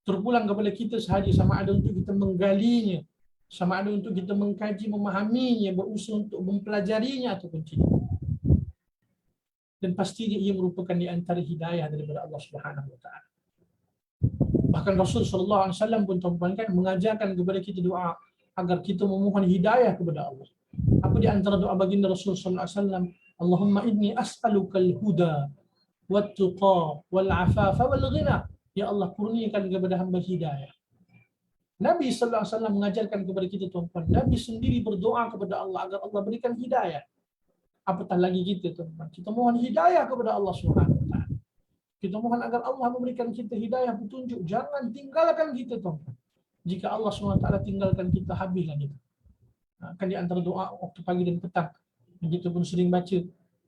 Terpulang kepada kita sahaja, sama ada untuk kita menggalinya, sama ada untuk kita mengkaji, memahaminya, berusaha untuk mempelajarinya ataupun tidak. Dan pastinya ia merupakan di antara hidayah daripada Allah Subhanahu wa taala. Bahkan Rasul sallallahu alaihi wasallam pun, tuan-tuan, kan mengajarkan kepada kita doa agar kita memohon hidayah kepada Allah. Apa di antara doa baginda Rasul sallallahu alaihi wasallam? Allahumma inni as'alukal huda wat-tuqa wal-afafa wal-ghina. Ya Allah, kurniakan kepada hamba hidayah. Nabi sallallahu alaihi wasallam mengajarkan kepada kita, tuan-tuan, Nabi sendiri berdoa kepada Allah agar Allah berikan hidayah. Apatah lagi kita, tuan-tuan, kita mohon hidayah kepada Allah Subhanahu wa taala. Kita mohon agar Allah memberikan kita hidayah, petunjuk. Jangan tinggalkan kita, tuan-tuan. Jika Allah Subhanahu wa taala tinggalkan kita, habislah kita. Kan di antara doa waktu pagi dan petang yang kita pun sering baca,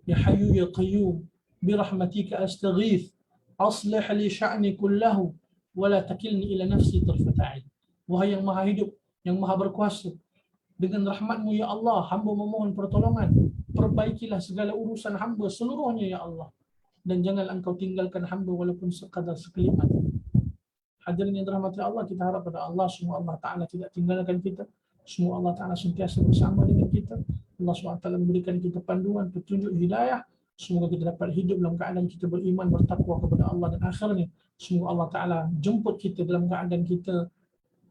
ya hayyu ya qayyum bi rahmatika astaghith aslih li sya'ni kullahu wa la takilni ila nafsi tarfata ain. Wahai yang maha hidup, yang maha berkuasa, dengan rahmat-Mu ya Allah, hamba memohon pertolongan. Perbaikilah segala urusan hamba seluruhnya ya Allah, dan jangan Engkau tinggalkan hamba walaupun sekadar sekelipat. Hadirin yang dirahmati Allah, kita harap pada Allah semua Allah Ta'ala tidak tinggalkan kita. Semua Allah Ta'ala sentiasa bersama dengan kita. Allah SWT memberikan kita panduan, petunjuk, hidayah. Semoga kita dapat hidup dalam keadaan kita beriman, bertakwa kepada Allah, dan akhirnya semoga Allah Ta'ala jemput kita dalam keadaan kita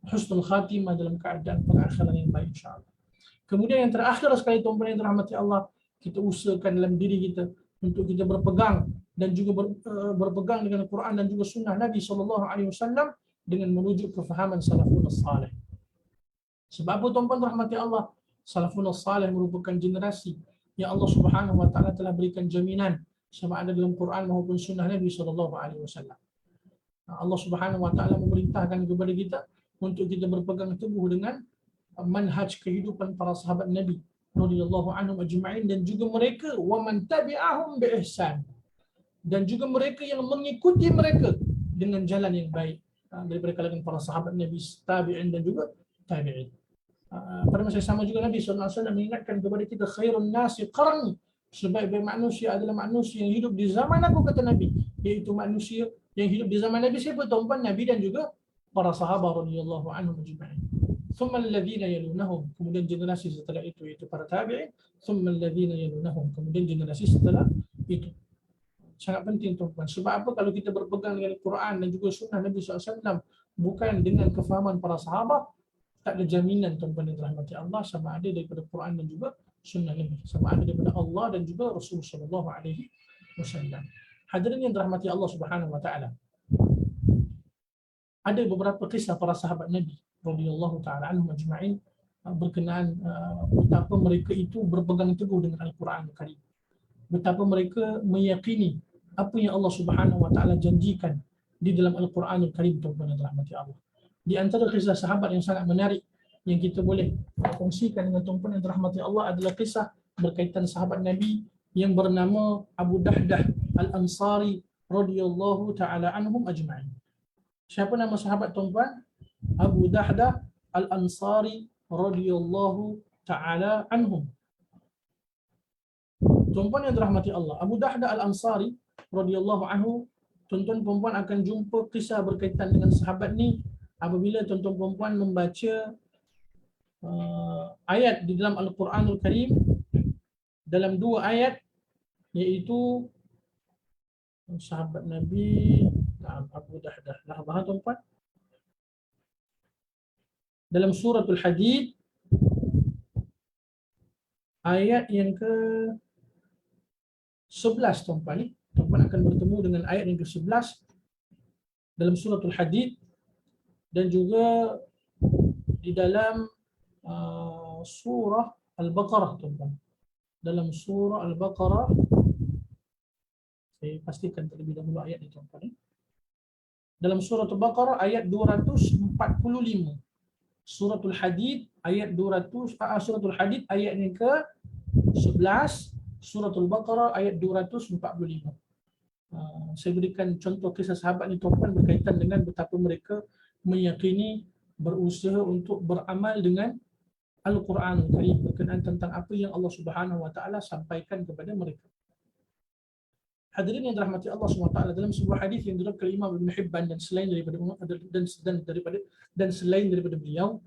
husnul khatimah, dalam keadaan perakhiran yang baik, insyaAllah. Kemudian yang terakhir sekali, tuan-tuan yang dirahmati Allah, kita usahakan dalam diri kita untuk kita berpegang dan juga berpegang dengan Al-Quran dan juga sunnah Nabi SAW dengan merujuk kefahaman salafun as-salih. Sebab apa, tuan-tuan rahmati Allah? Salafun as-salih merupakan generasi yang Allah Subhanahu wa taala telah berikan jaminan sama ada dalam Quran maupun sunnah Nabi SAW. Allah Subhanahu wa taala memerintahkan kepada kita untuk kita berpegang teguh dengan manhaj kehidupan para sahabat Nabi radhiyallahu anhum ajma'in, dan juga mereka wa man tabi'ahum bi ihsan, dan juga mereka yang mengikuti mereka dengan jalan yang baik. daripada kalangan para sahabat Nabi, tabi'in dan juga tabi'in. Pada masa yang sama juga Nabi SAW mengingatkan kepada kita, khairun nasi qarni, sebaik-baik manusia adalah manusia yang hidup di zaman aku, kata Nabi, iaitu manusia yang hidup di zaman Nabi. Siapa? Tuan-tuan, Nabi dan juga para sahabat radhiyallahu anhum ajma'in. Thumma alladhina yalunahum, kemudian generasi setelah itu iaitu para tabi'in. Thumma alladhina yalunahum, kemudian generasi setelah itu. Sangat penting, tuan-tuan. Sebab apa? Kalau kita berpegang dengan Quran dan juga sunnah Nabi SAW bukan dengan kefahaman para sahabat, tak ada jaminan, tuan-tuan yang dirahmati Allah, sama ada daripada Quran dan juga sunnah Nabi, sama ada daripada Allah dan juga Rasulullah SAW. Hadirin yang dirahmati Allah Subhanahu Wa Taala, ada beberapa kisah para sahabat Nabi radhiyallahu taala anhum ajma'in berkenaan betapa mereka itu berpegang teguh dengan Al-Quran Al-Karim, betapa mereka meyakini apa yang Allah Subhanahu Wa Taala janjikan di dalam Al-Quran Al-Karim, tuan-tuan yang dirahmati Allah. Di antara kisah sahabat yang sangat menarik yang kita boleh kongsikan dengan tuan-tuan yang dirahmati Allah adalah kisah berkaitan sahabat Nabi yang bernama Abu Dahdah Al-Ansari radhiyallahu taala anhum ajma'in. Siapa nama sahabat, tuan-tuan? Abu Dahdah Al-Ansari radhiyallahu taala anhum. Tuan-tuan yang dirahmati Allah, Abu Dahdah Al-Ansari radhiyallahu anhu, tuan-tuan puan-puan akan jumpa kisah berkaitan dengan sahabat ni apabila tuan-tuan puan-puan membaca ayat di dalam Al-Quranul Karim, dalam dua ayat, iaitu sahabat Nabi Abu Dahdah. Faham, tuan-puan? Dalam suratul Hadid ayat yang ke 11, tuan-puan ni. Tuan-puan akan bertemu dengan ayat yang ke 11 dalam suratul Hadid, dan juga di dalam surah Al-Baqarah, tuan-puan. Dalam surah Al-Baqarah, saya pastikan terlebih dahulu ayat ini, tuan-puan. Dalam surah Al-Baqarah ayat 245. Suratul Hadid ayat 200, suratul Hadid ayat yang ke 11, suratul Baqarah ayat 245. Saya berikan contoh kisah sahabat ni, tuan-puan, berkaitan dengan betapa mereka meyakini, berusaha untuk beramal dengan Al-Quran Al-Karim berkenaan tentang apa yang Allah Subhanahu Wa Taala sampaikan kepada mereka. Hadirin yang dirahmati Allah SWT, dalam sebuah hadis yang diriwayatkan oleh Imam Ibn Hibban dan selain daripada beliau,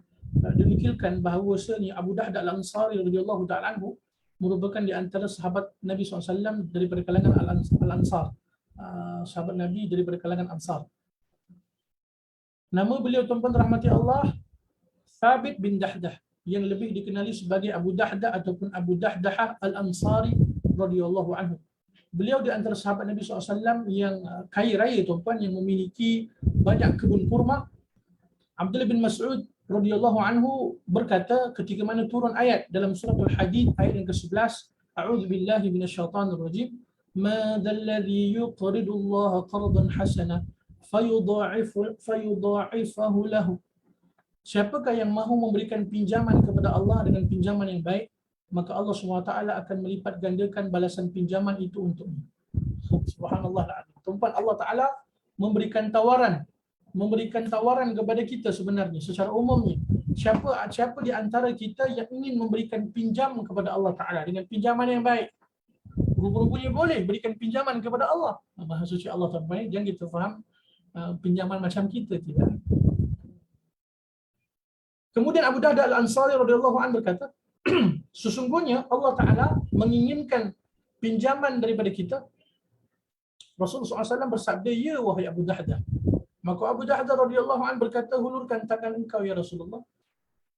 dinukilkan bahawasanya Abu Dahdah Al-Ansari radhiyallahu ta'ala anhu merupakan di antara sahabat Nabi SAW daripada kalangan Al-Ansar, sahabat Nabi daripada kalangan Ansar. Nama beliau, tuan-tuan rahmati Allah, Thabit bin Dahdah, yang lebih dikenali sebagai Abu Dahdah ataupun Abu Dahdah Al-Ansari radhiyallahu anhu. Beliau di antara sahabat Nabi SAW yang kaya raya, tuan-tuan, yang memiliki banyak kebun kurma. Abdullah bin Mas'ud radhiyallahu anhu berkata ketika mana turun ayat dalam surah Al-Hadid ayat yang ke-11, A'udzu billahi minasyaitonir rajim, ma dzalladzi yuqridu Allah qardan hasana fayudha'ifahu lahu. Siapakah yang mahu memberikan pinjaman kepada Allah dengan pinjaman yang baik, maka Allah SWT akan melipat gandakan balasan pinjaman itu untuknya. Subhanallah. Tuan-tuan, Allah Ta'ala memberikan tawaran kepada kita sebenarnya secara umumnya. Siapa di antara kita yang ingin memberikan pinjam kepada Allah Ta'ala dengan pinjaman yang baik? Rupa-rupanya boleh berikan pinjaman kepada Allah. Maha suci Allah Ta'ala. Jangan kita faham pinjaman macam kita, tidak. Kemudian Abu Dahdah Al-Ansari radhiyallahu anhu berkata, sesungguhnya Allah Ta'ala menginginkan pinjaman daripada kita. Rasulullah SAW bersabda, ya wahai Abu Dahdah. Maka Abu Dahdah radhiyallahu anhu berkata, hulurkan tangan engkau ya Rasulullah.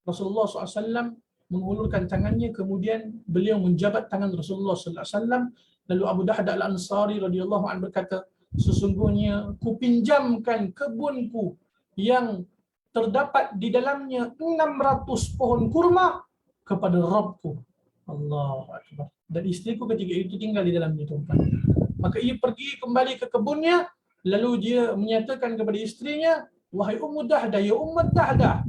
Rasulullah SAW menghulurkan tangannya, kemudian beliau menjabat tangan Rasulullah SAW. Lalu Abu Dahdah Al-Ansari radhiyallahu anhu berkata, sesungguhnya kupinjamkan kebunku yang terdapat di dalamnya 600 pohon kurma kepada Rabbku. Allahu Akbar. Dan isteriku ketika itu tinggal di dalamnya, tuan-tuan. Maka ia pergi kembali ke kebunnya, lalu dia menyatakan kepada isterinya, wahai Ummu Dahdah, ya Ummu Dahdah.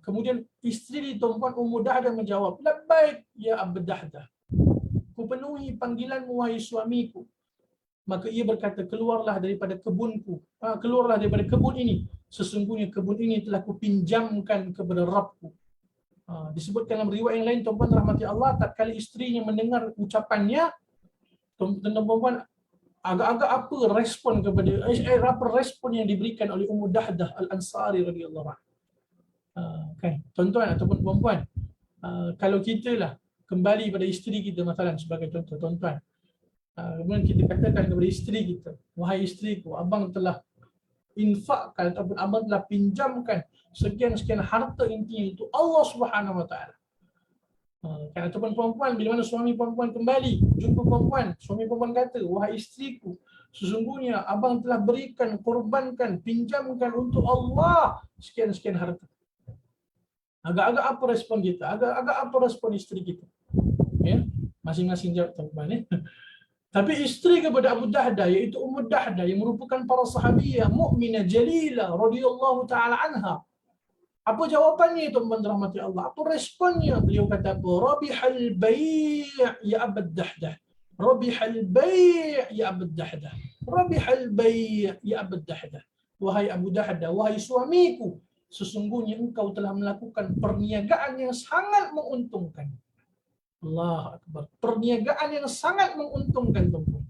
Kemudian isteri tuan-tuan Ummu Dahdah menjawab, labbaik ya Abu Dahdah. Ku penuhi panggilanmu wahai suamiku. maka ia berkata, keluarlah daripada kebunku, keluarlah daripada kebun ini, sesungguhnya kebun ini telah kupinjamkan kepada Rabbku. Disebutkan dalam riwayat yang lain, tuan-tuan rahmati Allah, tatkala isterinya mendengar ucapannya, tuan-tuan dan puan, agak-agak apa respon kepada apa respon yang diberikan oleh Ummu Dahdah Al-Ansari radhiyallahu anha. Kan, tuan-tuan ataupun puan-puan, kalau kita lah kembali pada isteri kita, masalah sebagai contoh, tuan-tuan, kemudian kita katakan kepada isteri kita, wahai isteriku, abang telah infakkan ataupun abang telah pinjamkan sekian-sekian harta intinya itu Allah Subhanahu Wa Taala. Kan, ataupun perempuan, bila mana suami perempuan kembali jumpa perempuan, suami perempuan kata, wahai isteriku, sesungguhnya abang telah berikan, korbankan, pinjamkan untuk Allah sekian-sekian harta. Agak-agak apa respon kita? Agak-agak apa respon isteri kita? Ya, masing-masing jawab, tuan-tuan, ya. Tapi isteri kepada Abu Dahdah, iaitu Ummu Dahdah, yang merupakan para sahabiah mukminah jalilah radhiyallahu taala anha, apa jawapannya, tuan-tuan rahmati Allah? Apa responnya? Beliau kata apa? Rabihal bai' ya Abu Dahdah. Rabihal bai' ya Abu Dahdah. Rabihal bai' ya Abu Dahdah. Wahai Abu Dahdah, wahai suamiku, sesungguhnya engkau telah melakukan perniagaan yang sangat menguntungkan. Allahu Akbar. Perniagaan yang sangat menguntungkan, tuan-tuan.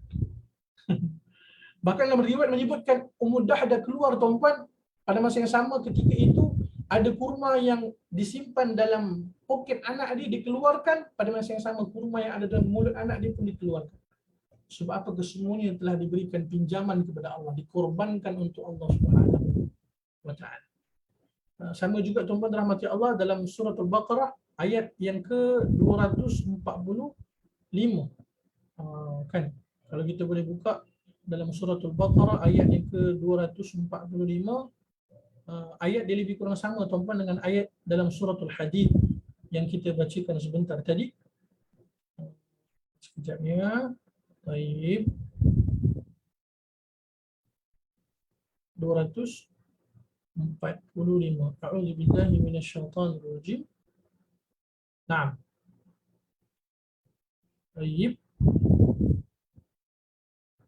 Bahkan dalam riwayat menyebutkan Ummu Dahdah keluar, tuan-tuan, pada masa yang sama ketika itu ada kurma yang disimpan dalam poket anak dia dikeluarkan, pada masa yang sama kurma yang ada dalam mulut anak dia pun dikeluarkan. Sebab apa? Kesemuanya telah diberikan pinjaman kepada Allah, dikorbankan untuk Allah Subhanahu wa taala. Sama juga, tuan-tuan rahmati Allah, dalam surah Al-Baqarah ayat yang ke-245. Kan, kalau kita boleh buka dalam surah Al-Baqarah ayat yang ke-245, ayat dia lebih kurang sama, tuan-tuan, dengan ayat dalam surah Al-Hadid yang kita bacakan sebentar tadi. Sekejapnya. Baik. 245. A'udzubillahi minasyaitonir rajim. Naam. Baik.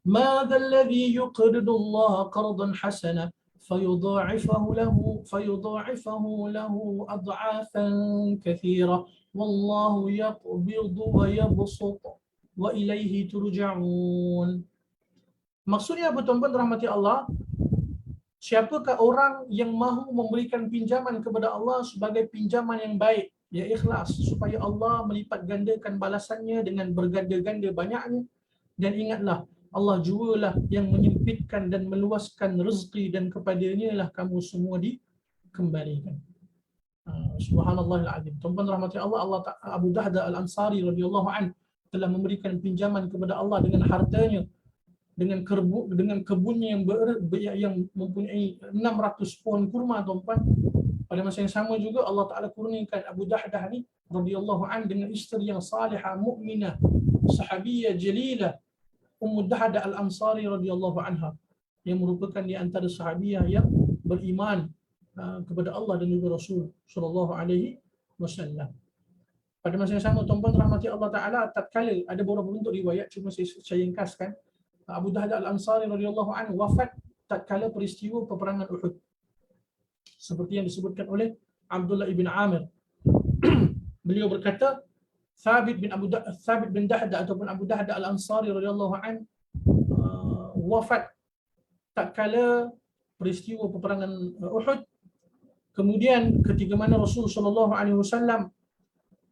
ماذا الذي يقرض الله قرضا حسنا فيضاعفه له أضعافا كثيرة والله يقبض ويبسط وإليه ترجعون. Maksudnya apa, tuan-tuan rahmati Allah? Siapakah orang yang mahu memberikan pinjaman kepada Allah sebagai pinjaman yang baik, ya ikhlas, supaya Allah melipat gandakan balasannya dengan berganda-ganda banyaknya. Dan ingatlah, Allah jualah yang menyempitkan dan meluaskan rezeki, dan kepadanya lah kamu semua dikembalikan. Subhanallahil azim. Tuan-tuan rahmati Allah, Abu Dahdah Al-Ansari radhiyallahu anhu telah memberikan pinjaman kepada Allah dengan hartanya, dengan kebunnya yang mempunyai 600 pohon kurma, tuan-tuan. Pada masa yang sama juga Allah Taala kurniakan Abu Dahdah ni radhiyallahu anhu dengan isteri yang salihah, mukminah, sahabiyah jalilah, Ummu Dahdah Al-Ansari radhiyallahu anha, yang merupakan di antara sahabiyah yang beriman kepada Allah dan juga Rasul sallallahu alaihi wasallam. Pada masa yang sama, tuan-tuan rahmati Allah Taala, tatkala ada beberapa bentuk riwayat, cuma saya ringkaskan, Abu Dahdah Al-Ansari radhiyallahu anhu wafat tatkala peristiwa peperangan Uhud. Seperti yang disebutkan oleh Abdullah ibn Amir. Beliau berkata, Thabit bin Dahdah ataupun Abu Dahdah Al-Ansari radhiyallahu anhu wafat tatkala peristiwa peperangan Uhud. Kemudian ketika mana Rasul sallallahu alaihi wasallam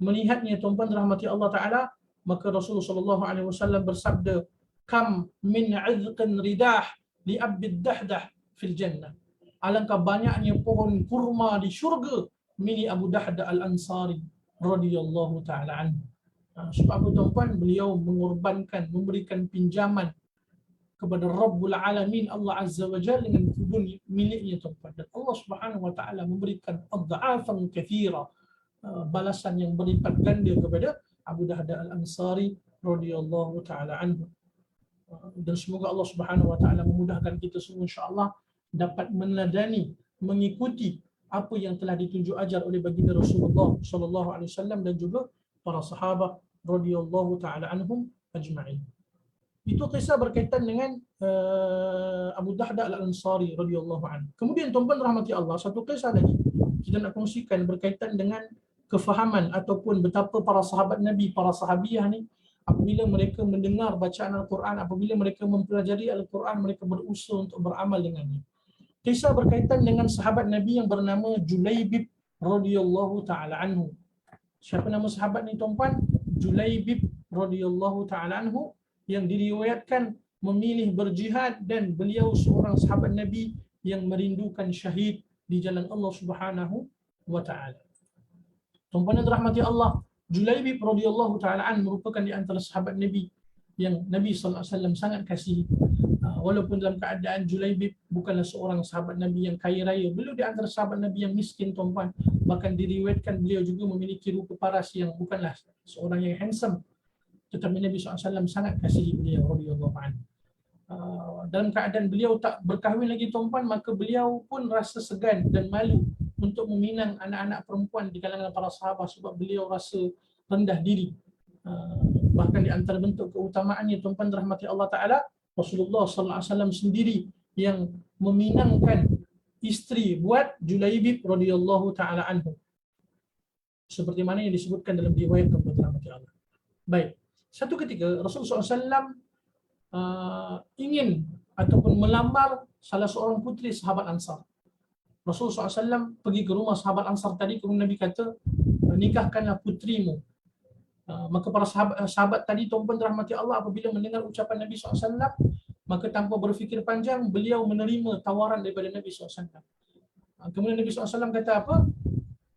melihatnya, tuan-tuan rahmati Allah Taala, maka Rasul sallallahu alaihi wasallam bersabda, kam min 'idqin ridah li Abi Dahdah fil jannah. Alangkah banyaknya pohon kurma di syurga milik Abu Dahdah Al-Ansari radhiyallahu taala anhu. Sebab apa, tuan-tuan? Beliau mengorbankan, memberikan pinjaman kepada Rabbul Alamin, Allah Azza wa Jalla, dengan kebun miliknya, tuan-tuan. Dan Allah Subhanahu wa taala memberikan adha'afan katsira, balasan yang berlipat ganda kepada Abu Dahdah Al-Ansari radhiyallahu taala anhu. Dan semoga Allah Subhanahu wa taala memudahkan kita semua, insya-Allah, dapat meneladani, mengikuti apa yang telah ditunjuk ajar oleh baginda Rasulullah sallallahu alaihi wasallam dan juga para sahabat radhiyallahu taala anhum ajma'in. Itu kisah berkaitan dengan Abu Dahdah Al-Ansari radhiyallahu anhu. Kemudian tuan-tuan rahmati Allah, satu kisah lagi kita nak kongsikan berkaitan dengan kefahaman ataupun betapa para sahabat Nabi, para sahabiah ni apabila mereka mendengar bacaan Al-Quran, apabila mereka mempelajari Al-Quran, mereka berusaha untuk beramal dengannya. Kisah berkaitan dengan sahabat Nabi yang bernama Julaibib radhiyallahu taala anhu. Siapa nama sahabat ni tuan-tuan? Julaibib radhiyallahu taala anhu, yang diriwayatkan memilih berjihad dan beliau seorang sahabat Nabi yang merindukan syahid di jalan Allah Subhanahu wa taala. Tuan-tuan yang dirahmati Allah, Julaibib radhiyallahu taala an merupakan di antara sahabat Nabi yang Nabi sallallahu alaihi wasallam sangat kasihi. Walaupun dalam keadaan Julaibib bukanlah seorang sahabat Nabi yang kaya raya, beliau di antara sahabat Nabi yang miskin tuan-tuan. Bahkan diriwayatkan beliau juga memiliki rupa paras yang bukanlah seorang yang handsome, tetapi Nabi SAW sangat kasihi beliau radhiyallahu anhu. Dalam keadaan beliau tak berkahwin lagi tuan-tuan, maka beliau pun rasa segan dan malu untuk meminang anak-anak perempuan di kalangan para sahabat sebab beliau rasa rendah diri. Bahkan di antara bentuk keutamaannya tuan-tuan rahmati Allah Ta'ala, Rasulullah sallallahu alaihi wasallam sendiri yang meminangkan isteri buat Julaibib radhiyallahu taala anhu. Seperti mana yang disebutkan dalam riwayat tuan-tuan rahmati Allah. Baik. Satu ketika Rasulullah SAW ingin ataupun melamar salah seorang puteri sahabat Ansar. Rasulullah SAW pergi ke rumah sahabat Ansar tadi, kemudian Nabi kata, nikahkanlah putrimu. Maka para sahabat tadi tuan-tuan rahmati Allah apabila mendengar ucapan Nabi SAW, maka tanpa berfikir panjang beliau menerima tawaran daripada Nabi SAW. Kemudian Nabi SAW kata apa?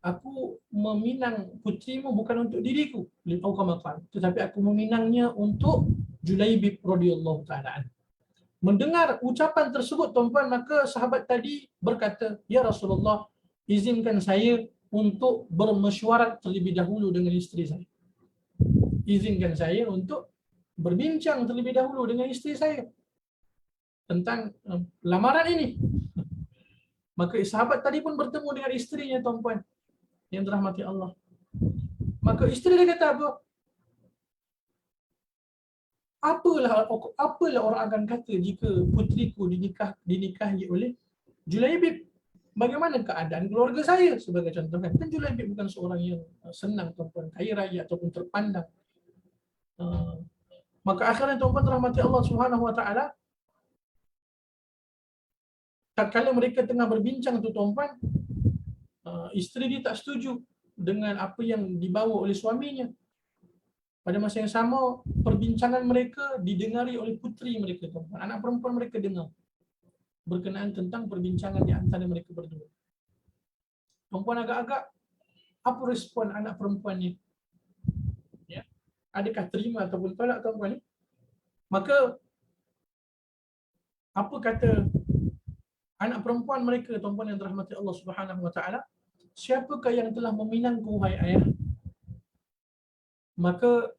Aku meminang putrimu bukan untuk diriku, tetapi aku meminangnya untuk Julaibib radhiyallahu taala. Mendengar ucapan tersebut tuan-tuan, maka sahabat tadi berkata, "Ya Rasulullah, izinkan saya untuk bermesyuarat terlebih dahulu dengan isteri saya." Izinkan saya untuk berbincang terlebih dahulu dengan isteri saya tentang lamaran ini. Maka sahabat tadi pun bertemu dengan isterinya tuan-tuan yang dirahmati Allah. Maka isteri dia kata apa? Apalah orang akan kata jika putriku dinikahi oleh Julaibib? Bagaimana keadaan keluarga saya sebagai contoh kan? Dan Julaibib bukan seorang yang senang tuan-tuan, kaya raya ataupun terpandang. Maka akhirnya tuan-tuan rahmati Allah Subhanahu wa taala, tatkala mereka tengah berbincang tu tuan-tuan, isteri dia tak setuju dengan apa yang dibawa oleh suaminya. Pada masa yang sama, perbincangan mereka didengari oleh puteri mereka tuan-tuan. Anak perempuan mereka dengar berkenaan tentang perbincangan di antara mereka berdua. Perempuan agak-agak, apa respon anak perempuannya? Ya, adakah terima ataupun tolak perempuan ni? Maka apa kata anak perempuan mereka tuan-tuan yang dirahmati Allah Subhanahu wa taala? Siapakah yang telah meminangku wahai ayah? Maka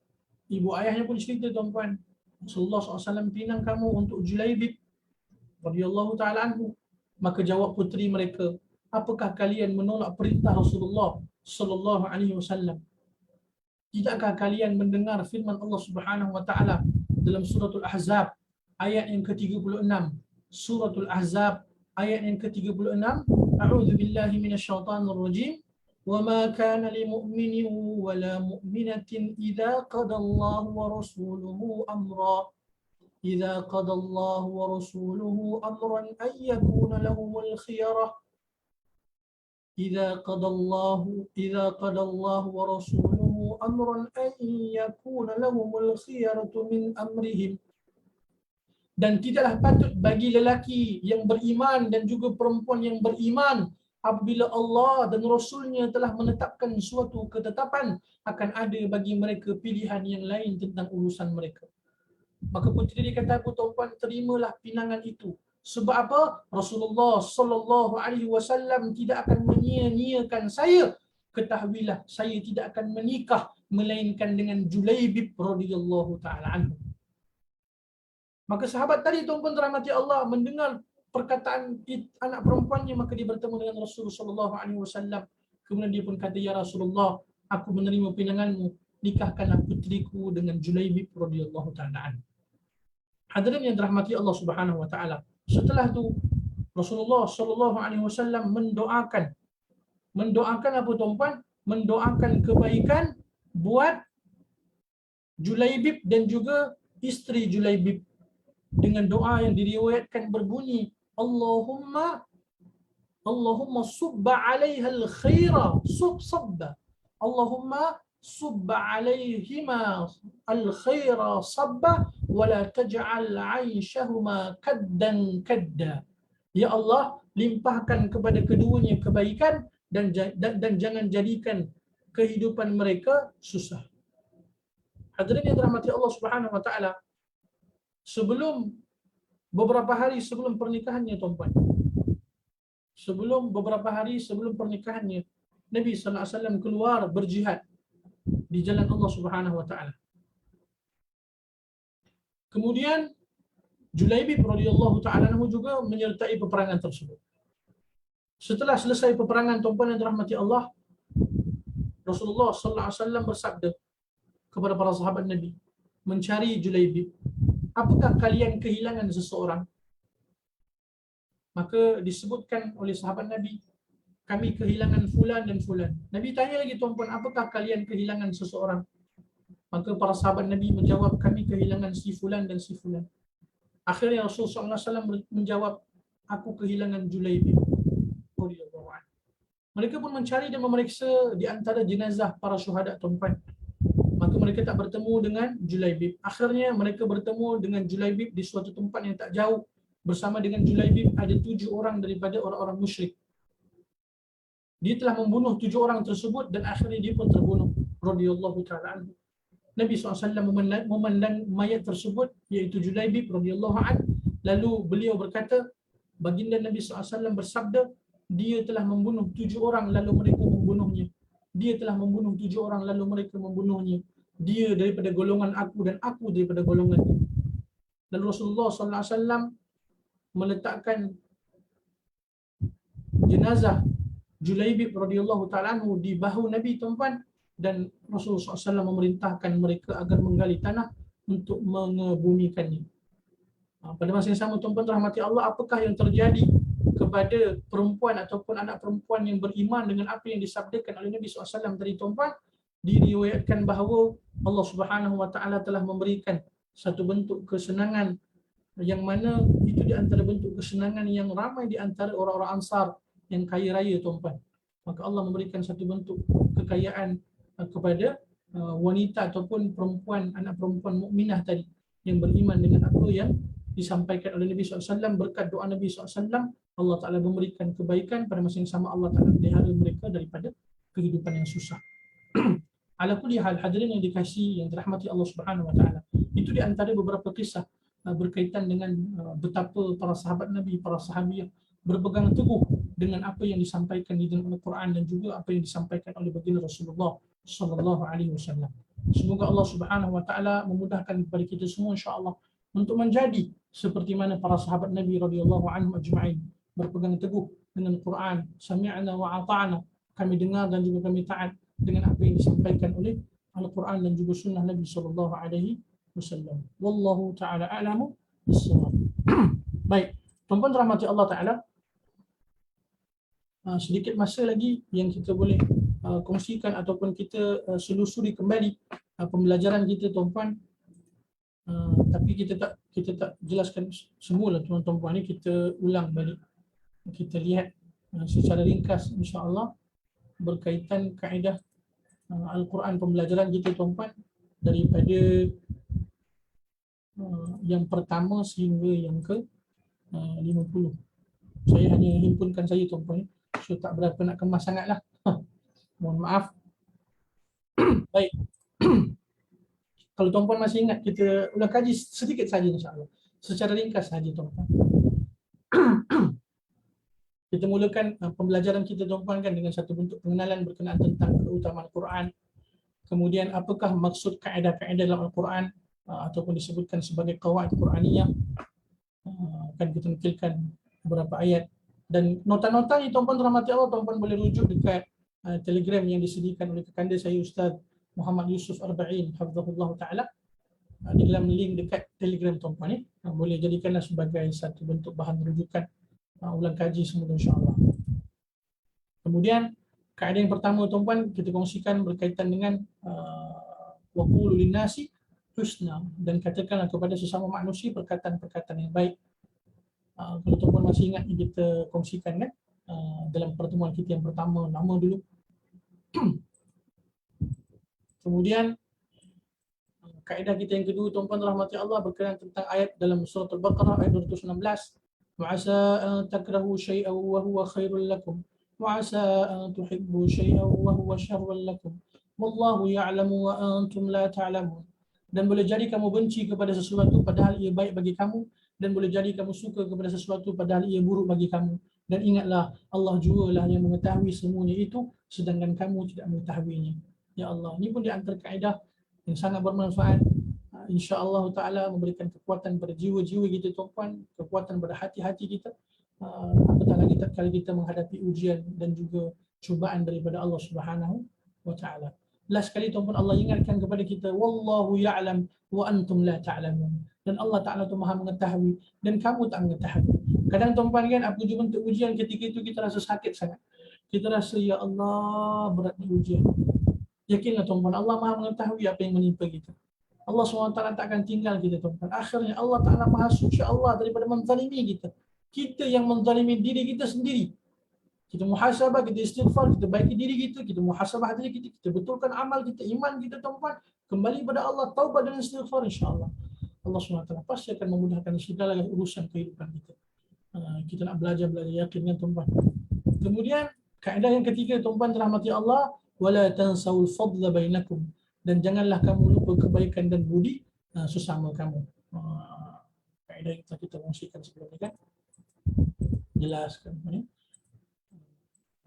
ibu ayahnya pun cerita tuan-tuan, Rasulullah SAW pinang kamu untuk Julaibib radhiyallahu taala anhu. Maka jawab puteri mereka, apakah kalian menolak perintah Rasulullah sallallahu alaihi wasallam? Tidakkah kalian mendengar firman Allah Subhanahu wa taala dalam suratul Ahzab ayat yang ke-36? Suratul Ahzab ayat yang ke-36, a'udzu billahi minasyaitonir rajim. وَمَا كَانَ لِمُؤْمِنٍ وَلَا مُؤْمِنَةٍ إِذَا قَضَى اللَّهُ وَرَسُولُهُ أَمْرًا إِذَا قَضَى اللَّهُ وَرَسُولُهُ أَمْرًا أَن يَكُونَ لَهُمُ الْخِيَرَةُ إِذَا قَضَى اللَّهُ وَرَسُولُهُ أَمْرًا أَن يَكُونَ لَهُمُ الْخِيَرَةُ مِنْ أَمْرِهِمْ. Dan tidaklah patut bagi lelaki yang beriman dan juga perempuan yang beriman apabila Allah dan Rasulnya telah menetapkan suatu ketetapan, akan ada bagi mereka pilihan yang lain tentang urusan mereka. Maka puteri dia kata, aku tuan-tuan, terimalah pinangan itu. Sebab apa? Rasulullah sallallahu alaihi wasallam tidak akan menyia-nyiakan saya. Ketahuilah, saya tidak akan menikah melainkan dengan Julaibib radhiyallahu taala anhu. Maka sahabat tadi tuan-tuan dirahmati Allah mendengar perkataan anak perempuannya, mala dia bertemu dengan Rasulullah sallallahu alaihi wasallam. Kemudian dia pun kata, ya Rasulullah, aku menerima pinanganmu, nikahkanlah putriku dengan Julaibib radhiyallahu taala anhu. Hadirin yang dirahmati Allah Subhanahu wa taala. Setelah itu Rasulullah sallallahu alaihi wasallam mendoakan apa tuan-puan? Mendoakan kebaikan buat Julaibib dan juga isteri Julaibib dengan doa yang diriwayatkan berbunyi Allahumma subba 'alaiha al-khaira sabba. Allahumma subba 'alaihima al-khaira sabba wa la taj'al 'aishahuma kaddan kadda. Ya Allah, limpahkan kepada keduanya kebaikan dan jangan jadikan kehidupan mereka susah. Hadirin yang dirahmati Allah Subhanahu wa taala, beberapa hari sebelum pernikahannya tuan-tuan, beberapa hari sebelum pernikahannya, Nabi sallallahu alaihi wasallam keluar berjihad di jalan Allah Subhanahu wa taala. Kemudian Julaibib radhiyallahu taala anhu juga menyertai peperangan tersebut. Setelah selesai peperangan, tuan-tuan yang dirahmati Allah, Rasulullah sallallahu alaihi wasallam bersabda kepada para sahabat Nabi, mencari Julaibib, apakah kalian kehilangan seseorang? Maka disebutkan oleh sahabat Nabi, kami kehilangan fulan dan fulan. Nabi tanya lagi, tuan-puan, apakah kalian kehilangan seseorang? Maka para sahabat Nabi menjawab, kami kehilangan si fulan dan si fulan. Akhirnya Rasulullah SAW menjawab, aku kehilangan Julaibib. Mereka pun mencari dan memeriksa di antara jenazah para syuhada, tuan-puan. Maka mereka tak bertemu dengan Julaibib. Akhirnya mereka bertemu dengan Julaibib di suatu tempat yang tak jauh. Bersama dengan Julaibib ada 7 orang daripada orang-orang musyrik. Dia telah membunuh 7 orang tersebut dan akhirnya dia pun terbunuh. Radhiyallahu ta'ala anhu. Nabi SAW memandang mayat tersebut, iaitu Julaibib radhiyallahu anhu. Lalu beliau berkata, baginda Nabi SAW bersabda, dia telah membunuh 7 orang lalu mereka membunuhnya. Dia telah membunuh 7 orang lalu mereka membunuhnya. Dia daripada golongan aku dan aku daripada golongan dia. Dan Rasulullah SAW meletakkan jenazah Julaibib radhiyallahu ta'ala anhu di bahu Nabi, tuan-tuan, dan Rasulullah SAW memerintahkan mereka agar menggali tanah untuk mengebumikannya. Pada masa yang sama, tuan-tuan rahmati Allah, apakah yang terjadi kepada perempuan ataupun anak perempuan yang beriman dengan apa yang disabdakan oleh Nabi SAW tadi, tuan-tuan? Diriwayatkan bahawa Allah Subhanahu wa taala telah memberikan satu bentuk kesenangan yang mana itu di antara bentuk kesenangan yang ramai di antara orang-orang Ansar yang kaya raya, tuan-tuan. Maka Allah memberikan satu bentuk kekayaan kepada wanita ataupun perempuan, anak perempuan mukminah tadi yang beriman dengan apa yang disampaikan oleh Nabi SAW. Berkat doa Nabi SAW, Allah Ta'ala memberikan kebaikan, pada masa yang sama Allah Ta'ala melihara mereka daripada kehidupan yang susah. Ala kulli hal, hadirin yang dikasihi, yang dirahmati Allah Subhanahu wa taala, itu di antara beberapa kisah berkaitan dengan betapa para sahabat Nabi, para sahabiah berpegang teguh dengan apa yang disampaikan di dalam Al-Quran dan juga apa yang disampaikan oleh baginda Rasulullah sallallahu alaihi wasallam. Semoga Allah Subhanahu wa taala memudahkan kepada kita semua, insya-Allah, untuk menjadi seperti mana para sahabat Nabi radhiyallahu anhum ajma'in, berpegang teguh dengan Quran, sami'na wa ata'na, kami dengar dan juga kami taat dengan apa yang disampaikan oleh Al-Quran dan juga sunnah Nabi sallallahu alaihi wasallam. Wallahu taala a'lamu bissawab. Baik, tuan-tuan rahmati Allah taala, sedikit masa lagi yang kita boleh kongsikan ataupun kita selusuri kembali pembelajaran kita, tuan-tuan. Tapi kita tak jelaskan semula, tuan-tuan, ni kita ulang balik. Kita lihat secara ringkas, insya-Allah, berkaitan kaedah Al-Quran, pembelajaran kita, tuan-tuan, daripada yang pertama sehingga yang ke 50. Saya hanya himpunkan saja, tuan-tuan, so tak berapa nak kemas sangatlah. Mohon maaf. Baik. Kalau tuan-puan masih ingat, kita ulang kaji sedikit saja, insya-Allah. Secara ringkas saja, tuan-puan. Kita mulakan pembelajaran kita, tuan-puan, kan, dengan satu bentuk pengenalan berkenaan tentang keutamaan Quran. Kemudian apakah maksud kaedah-kaedah dalam Al-Quran ataupun disebutkan sebagai qawaid Quraniyah. Kan kita nukilkan beberapa ayat. Dan nota-nota ni, tuan-puan rahmati Allah, tuan-puan boleh rujuk dekat Telegram yang disediakan oleh kekanda saya, Ustaz Muhammad Yusuf Arba'in, hafizahullah ta'ala. di dalam link dekat Telegram tuan-tuan ni. Boleh jadikanlah sebagai satu bentuk bahan rujukan ulang kaji semula insya-Allah. Kemudian kaedah yang pertama tuan-tuan kita kongsikan berkaitan dengan waqulu linnasi husna, dan katakanlah kepada sesama manusia perkataan-perkataan yang baik. Kalau tuan-tuan masih ingat kita kongsikan kan dalam pertemuan kita yang pertama, nama dulu. Kemudian kaedah kita yang kedua tuan-tuan rahmati Allah berkenaan tentang ayat dalam surah Al-Baqarah ayat 216. Wa'asa an takrahu syai'an wa huwa khairul lakum wa 'asa an tuhibbu syai'an wa huwa syarrul lakum wallahu ya'lamu wa antum la ta'lamun. Dan boleh jadi kamu benci kepada sesuatu padahal ia baik bagi kamu, dan boleh jadi kamu suka kepada sesuatu padahal ia buruk bagi kamu. Dan ingatlah Allah jugalah yang mengetahui semuanya itu sedangkan kamu tidak mengetahuinya. Ya Allah, ini pun di antara kaedah yang sangat bermanfaat, insya-Allah taala memberikan kekuatan pada jiwa-jiwa kita tuan-tuan, kekuatan pada hati-hati kita, apatah lagi tatkala kita menghadapi ujian dan juga cubaan daripada Allah Subhanahu wa taala. Last sekali tuan-tuan Allah ingatkan kepada kita, wallahu ya'lam wa antum la ta'lamun. Dan Allah Taala tu Maha mengetahui dan kamu tak mengetahui. Kadang tuan-tuan kan apa bentuk ujian ketika itu kita rasa sakit sangat. Kita rasa ya Allah beratnya ujian. Yakinlah tuan-tuan, Allah Maha mengetahui apa yang menimpa kita. Allah SWT tak akan tinggal kita tuan-tuan. Akhirnya Allah Ta'ala Maha suci Allah daripada menzalimi kita. Kita yang menzalimi diri kita sendiri. Kita muhasabah, kita istighfar, kita baiki diri kita, kita muhasabah diri kita, kita betulkan amal kita, iman kita tuan-tuan. Kembali pada Allah, taubat dan istighfar insya-Allah. Allah SWT pasti akan memudahkan segala urusan kehidupan kita. Kita nak belajar yakin kan tuan-tuan. Kemudian kaedah yang ketiga tuan-tuan dirahmati Allah, wala tansawul fadla bainakum, dan janganlah kamu lupa kebaikan dan budi sesama kamu. Kaedah yang kita kongsikan sebelum ini kan jelaskan ya.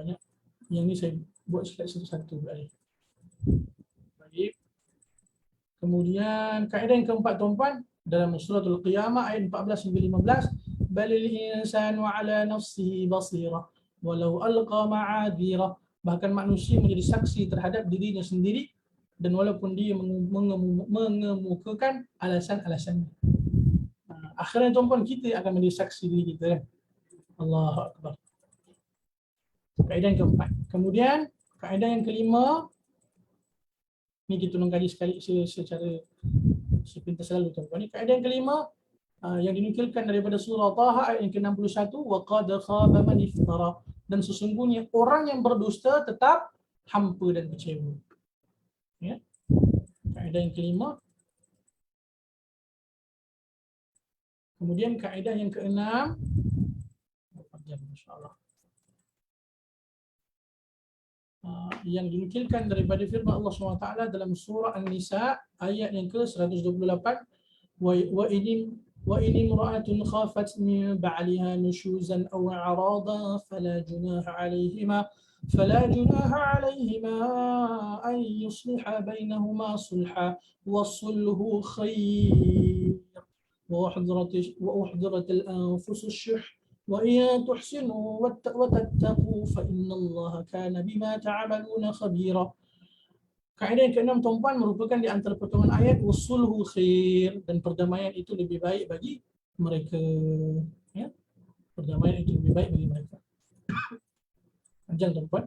Banyak yang ni saya buat slide satu-satu baik. Kemudian kaedah yang keempat tuan-tuan dalam surah Al-Qiyamah ayat 14 hingga 15, balil insanu ala nafsihi basirah walau alqa ma'adhirah. Bahkan manusia menjadi saksi terhadap dirinya sendiri dan walaupun dia mengemukakan alasan-alasannya. Akhirnya tuan-tuan kita akan menjadi saksi diri kita kan. Allahu Akbar. Kaedah yang keempat. Kemudian kaedah yang kelima, ni kita mengkaji sekali secara sepintas selalu tuan-tuan. Kaedah yang kelima yang dinukilkan daripada surah Taha ayat yang ke-61, wa qad khaba man iftara, dan sesungguhnya orang yang berdusta tetap hampa dan kecewa. Ya. Kaedah yang kelima. Kemudian kaedah yang keenam, insya-Allah, yang dinukilkan daripada firman Allah SWT dalam surah An-Nisa ayat yang ke-128, wa in imra'atun khafat min ba'liha nushuzan aw i'radan fala junaha 'alayhima an yusliha bainahuma sulha was-sulhu khair wa uhdirat al-anfus ash-shuh wa in tuhsinu wa tattaqu fa inna Allaha kana bima ta'maluna khabira. Kaedah yang keenam tuan-tuan merupakan di antara potongan ayat wasulhu khair, dan perdamaian itu lebih baik bagi mereka. Ya? Perdamaian itu lebih baik bagi mereka. Panjang tuan-tuan.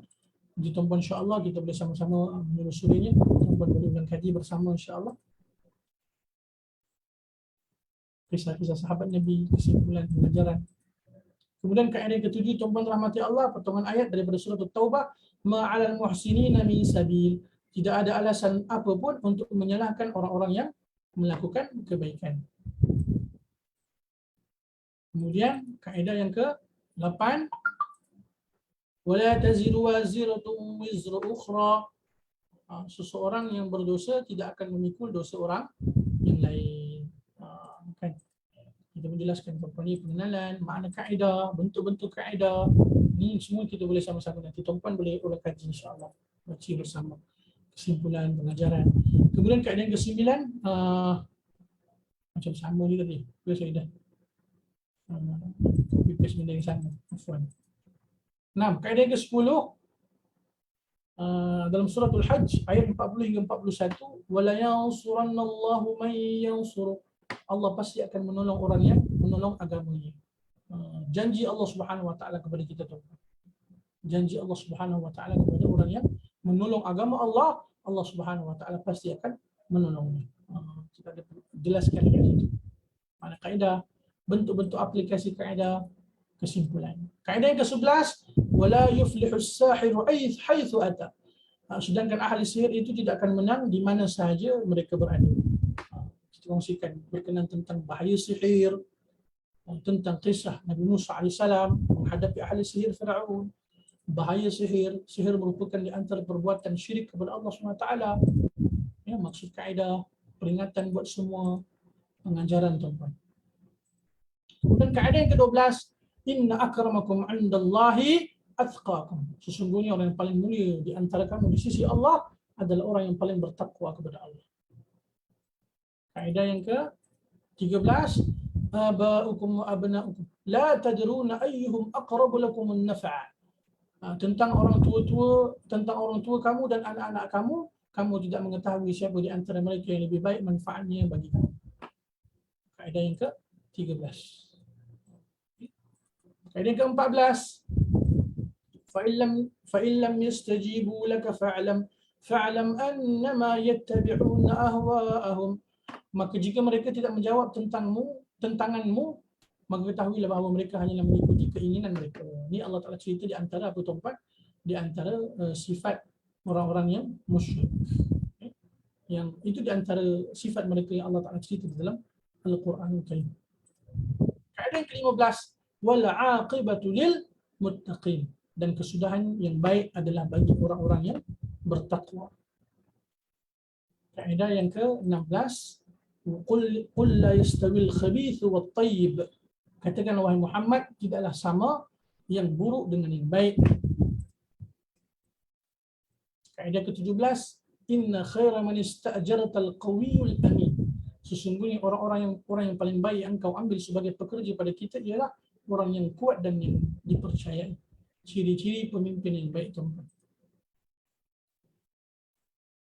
Jadi tuan-tuan insya-Allah kita boleh sama-sama menelusurinya. Tuan-tuan boleh mengkaji bersama insya-Allah. Kisah-kisah sahabat Nabi, kesimpulan pengajaran. Kemudian kaedah yang ketujuh tuan-tuan rahmati Allah, potongan ayat daripada surah At-Taubah, ma'alal muhsinina min sabil. Tidak ada alasan apapun untuk menyalahkan orang-orang yang melakukan kebaikan. Kemudian kaedah yang ke-8, wala taziru waziratun wizra ukhra. Seseorang yang berdosa tidak akan memikul dosa orang yang lain. Kan? Kita menjelaskan ini pengenalan, makna kaedah, bentuk-bentuk kaedah. Ini semua kita boleh sama-sama nanti tuan-tuan boleh ulang kaji insya-Allah. Baca bersama kesimpulan pengajaran. Kemudian kaedah yang ke-9, macam sama ni tadi. Saya dah copy paste benda yang sama. Afwan. 6. Kaedah yang ke-10, Dalam suratul Hajj ayat 40 hingga 41, wala yansurannallahu man yansur. Allah pasti akan menolong orang yang menolong agamanya. Janji Allah Subhanahu wa taala kepada kita tuan. Janji Allah Subhanahu wa taala kepada orang yang menolong agama Allah, Allah Subhanahu wa taala pasti akan menolongnya. Kita ada jelaskan itu. Mana kaedah, bentuk-bentuk aplikasi kaedah, kesimpulan. Kaedah yang ke-11, wala yuflihu as-sahiru haitsu ata. Sedangkan ahli sihir itu tidak akan menang di mana sahaja mereka berada. Kita kongsikan berkenaan tentang bahaya sihir, tentang kisah Nabi Musa AS menghadapi ahli sihir Fir'aun. Bahaya sihir, sihir merupakan di antara perbuatan syirik kepada Allah SWT. Ya, maksud kaedah, peringatan buat semua pengajaran tuan-tuan. Kemudian kaedah yang ke-12, inna akramakum 'indallahi atqakum. Sesungguhnya orang yang paling mulia di antara kamu di sisi Allah adalah orang yang paling bertakwa kepada Allah. Kaedah yang ke-13, aba'ukum wa abna'ukum la tadruna ayyuhum aqrabu lakum an-naf'a. Tentang orang tua kamu dan anak-anak kamu, kamu tidak mengetahui siapa di antara mereka yang lebih baik manfaatnya bagi kamu. Kaedah yang ke-13. Kaedah yang ke-14, فإن لم يستجيبوا لك فاعلم أنما يتبعون أهواءهم. Maka jika mereka tidak menjawab tentanganmu, maka ketahuilah bahawa mereka hanyalah mengikuti keinginan mereka. Ini Allah Ta'ala cerita di antara apa tuan-tuan? Di antara sifat orang-orang yang musyrik. Yang itu di antara sifat mereka yang Allah Ta'ala cerita di dalam Al-Quran Al-Karim. Kaedah yang ke-15, wal 'aqibatu lil muttaqin. Dan kesudahan yang baik adalah bagi orang-orang yang bertakwa. Kaedah yang ke-16, qul la yastawil khabithu wat tayyib. Katakan wahai Muhammad, tidaklah sama yang buruk dengan yang baik. Kaedah ke-17, inna khaira man ista'jarata al-qawiyyul amin. Sesungguhnya orang yang paling baik yang engkau ambil sebagai pekerja pada kita ialah orang yang kuat dan yang dipercayai. Ciri-ciri pemimpin yang baik tuan-tuan.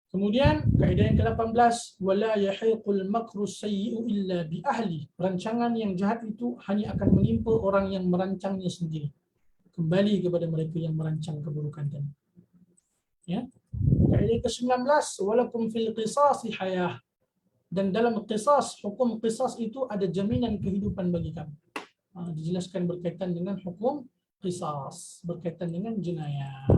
Kemudian kaedah yang ke-18, wala yahiqul makru sayyi'u illa bi ahli. Rancangan yang jahat itu hanya akan menimpa orang yang merancangnya sendiri. Kembali kepada mereka yang merancang keburukan tadi. Ya. Kaedah yang ke-19, walakum fil qisasi hayah. Dan dalam qisas, hukum qisas itu ada jaminan kehidupan bagi kamu. Dijelaskan berkaitan dengan hukum qisas, berkaitan dengan jenayah.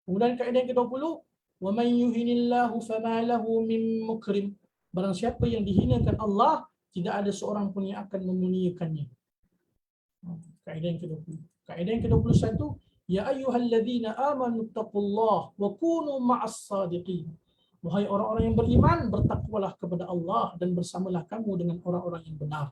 Kemudian kaedah yang ke-20, wa man yuhinillahu fama lahu min mukrim. Barang siapa yang dihinakan Allah, tidak ada seorang pun yang akan memuliakannya. Kaedah yang ke-20. Kaedah yang ke-21, ya ayyuhalladzina amanu taqullaha wa kunu ma'as sadiqin. Wahai orang-orang yang beriman, bertakwalah kepada Allah dan bersamalah kamu dengan orang-orang yang benar.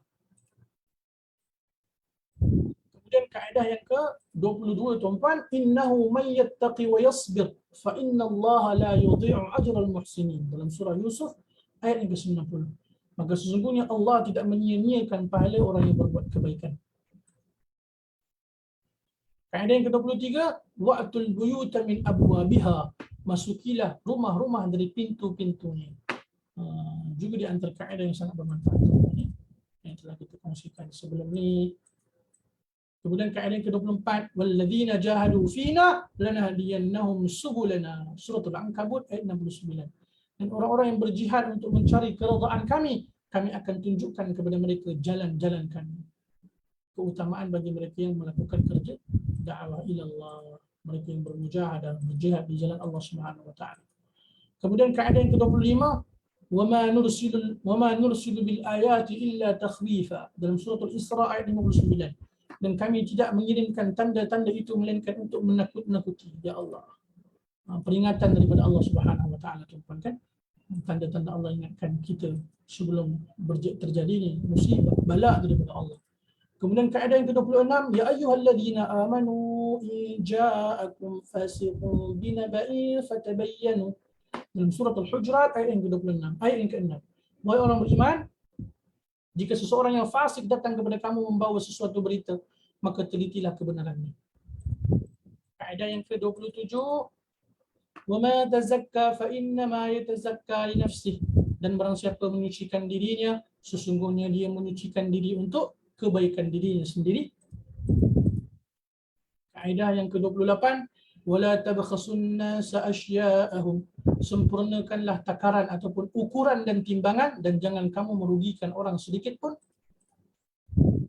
Kemudian kaedah yang ke-22 tuan-tuan, innahu man yattaqi wa yasbir fa innallaha la yudhi'u ajral muhsinin. Dalam surah Yusuf ayat yang ke-90. Maka sesungguhnya Allah tidak menyia-nyiakan pahala orang yang berbuat kebaikan. Kaedah yang ke-23, wa'tul buyuta min abwabiha. Masukilah rumah-rumah dari pintu-pintunya. Juga di antara kaedah yang sangat bermanfaat yang telah kita kongsikan sebelum ini. Kemudian kaedah yang ke-24, walladzina jahadu fina lanahdiyannahum subulana. Surah Al-Ankabut ayat 69. Dan orang-orang yang berjihad untuk mencari keridaan kami akan tunjukkan kepada mereka jalan-jalan kami. Keutamaan bagi mereka yang melakukan kerja da'wah ilallah, mereka yang bermujahadah, berjihad di jalan Allah Subhanahu wa taala. Kemudian kaedah yang ke-25, wama nursilu bil ayati illa takhwifa. Dalam surah Al-Isra ayat 59. Dan kami tidak mengirimkan tanda-tanda itu melainkan untuk menakut-nakuti. Ya Allah. Peringatan daripada Allah Subhanahu wa taala tuan kan. Tanda-tanda Allah ingatkan kita sebelum terjadinya musibah, bala daripada Allah. Kemudian kaedah yang ke-26, ya ayyuhalladzina amanu in ja'akum fasiqun binaba'in fatabayyanu. Dalam surah Al-Hujurat ayat yang ke-26, ayat yang ke-6. Wahai orang beriman, jika seseorang yang fasik datang kepada kamu membawa sesuatu berita, maka telitilah kebenarannya. Kaedah yang ke-27, Wa ma tazakka fa innama yatazakka li nafsihi. Dan barang siapa menyucikan dirinya, sesungguhnya dia menyucikan diri untuk kebaikan dirinya sendiri. Kaedah yang ke-28, wala tabkhasun nasa asya'ahum. Sempurnakanlah takaran ataupun ukuran dan timbangan dan jangan kamu merugikan orang sedikit pun.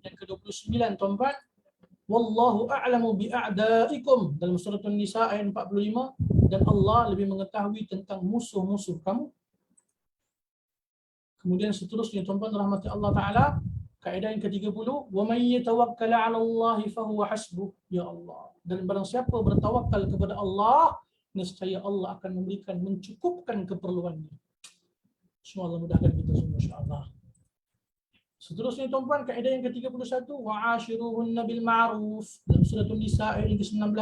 Yang ke-29, tuan-tuan, wallahu a'lamu bi'a'daikum dalam surah An-Nisa ayat 45, dan Allah lebih mengetahui tentang musuh-musuh kamu. Kemudian seterusnya, tuan-tuan rahmati Allah Ta'ala, kaedah yang ke-30, wa may yatawakkal 'ala Allah fa huwa hasbuh. Ya Allah, dan barang siapa bertawakal kepada Allah, nescaya Allah akan memberikan, mencukupkan keperluannya. Semoga Allah mudahkan kita semua, insya-Allah. Seterusnya, tuan-tuan, kaedah yang ke-31, wa'ashiruhunna bil ma'ruf dalam surah An-Nisa ayat yang ke-19,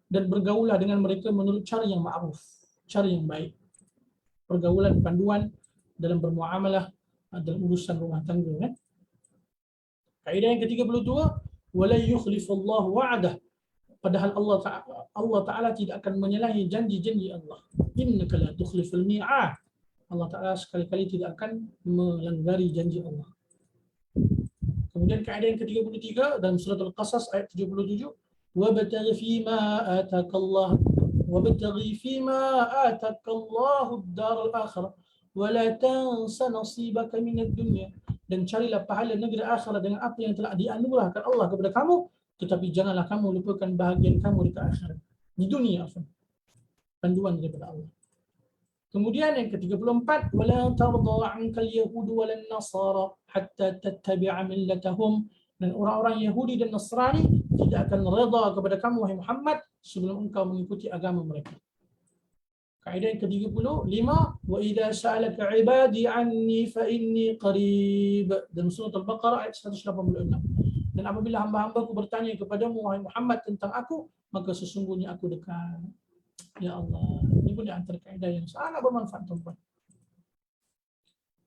dan bergaulah dengan mereka menurut cara yang ma'ruf, cara yang baik. Pergaulan, panduan dalam bermuamalah dalam urusan rumah tangga, kan? Kaedah yang ke-32, wala yukhlifullahu wa'dah. Padahal Allah Ta'ala tidak akan menyalahi janji-janji Allah. Innaka la tukhliful mi'ad. Allah Ta'ala sekali-kali tidak akan melanggar janji Allah. Kemudian kaedah yang ke-33 dalam surah Al-Qasas ayat 77, wabtaghi fima atakallah wabtaghi fima atakallahu ad-darul akhirah wa la tansa nasibaka minad dunya. Dan carilah pahala negeri akhirat dengan apa yang telah dianugerahkan Allah kepada kamu, tetapi janganlah kamu lupakan bahagian kamu di akhirat, di dunia. Panduan daripada Allah. Kemudian yang ke-34, wala tarda 'ankal yahud walan nasara hatta tattabi'a millatahum. Dan orang-orang Yahudi dan Nasrani tidak akan redha kepada kamu wahai Muhammad sebelum engkau mengikuti agama mereka. Kaedah yang ke-35, wa idza sa'alaka 'ibadi 'anni fa inni qarib dalam surah Al-Baqarah ayat 186. Dan apabila hamba-hambaku bertanya kepadamu wahai Muhammad tentang aku, maka sesungguhnya aku dekat. Ya Allah, ini pun di antara kaedah yang sangat bermanfaat, tuan-tuan.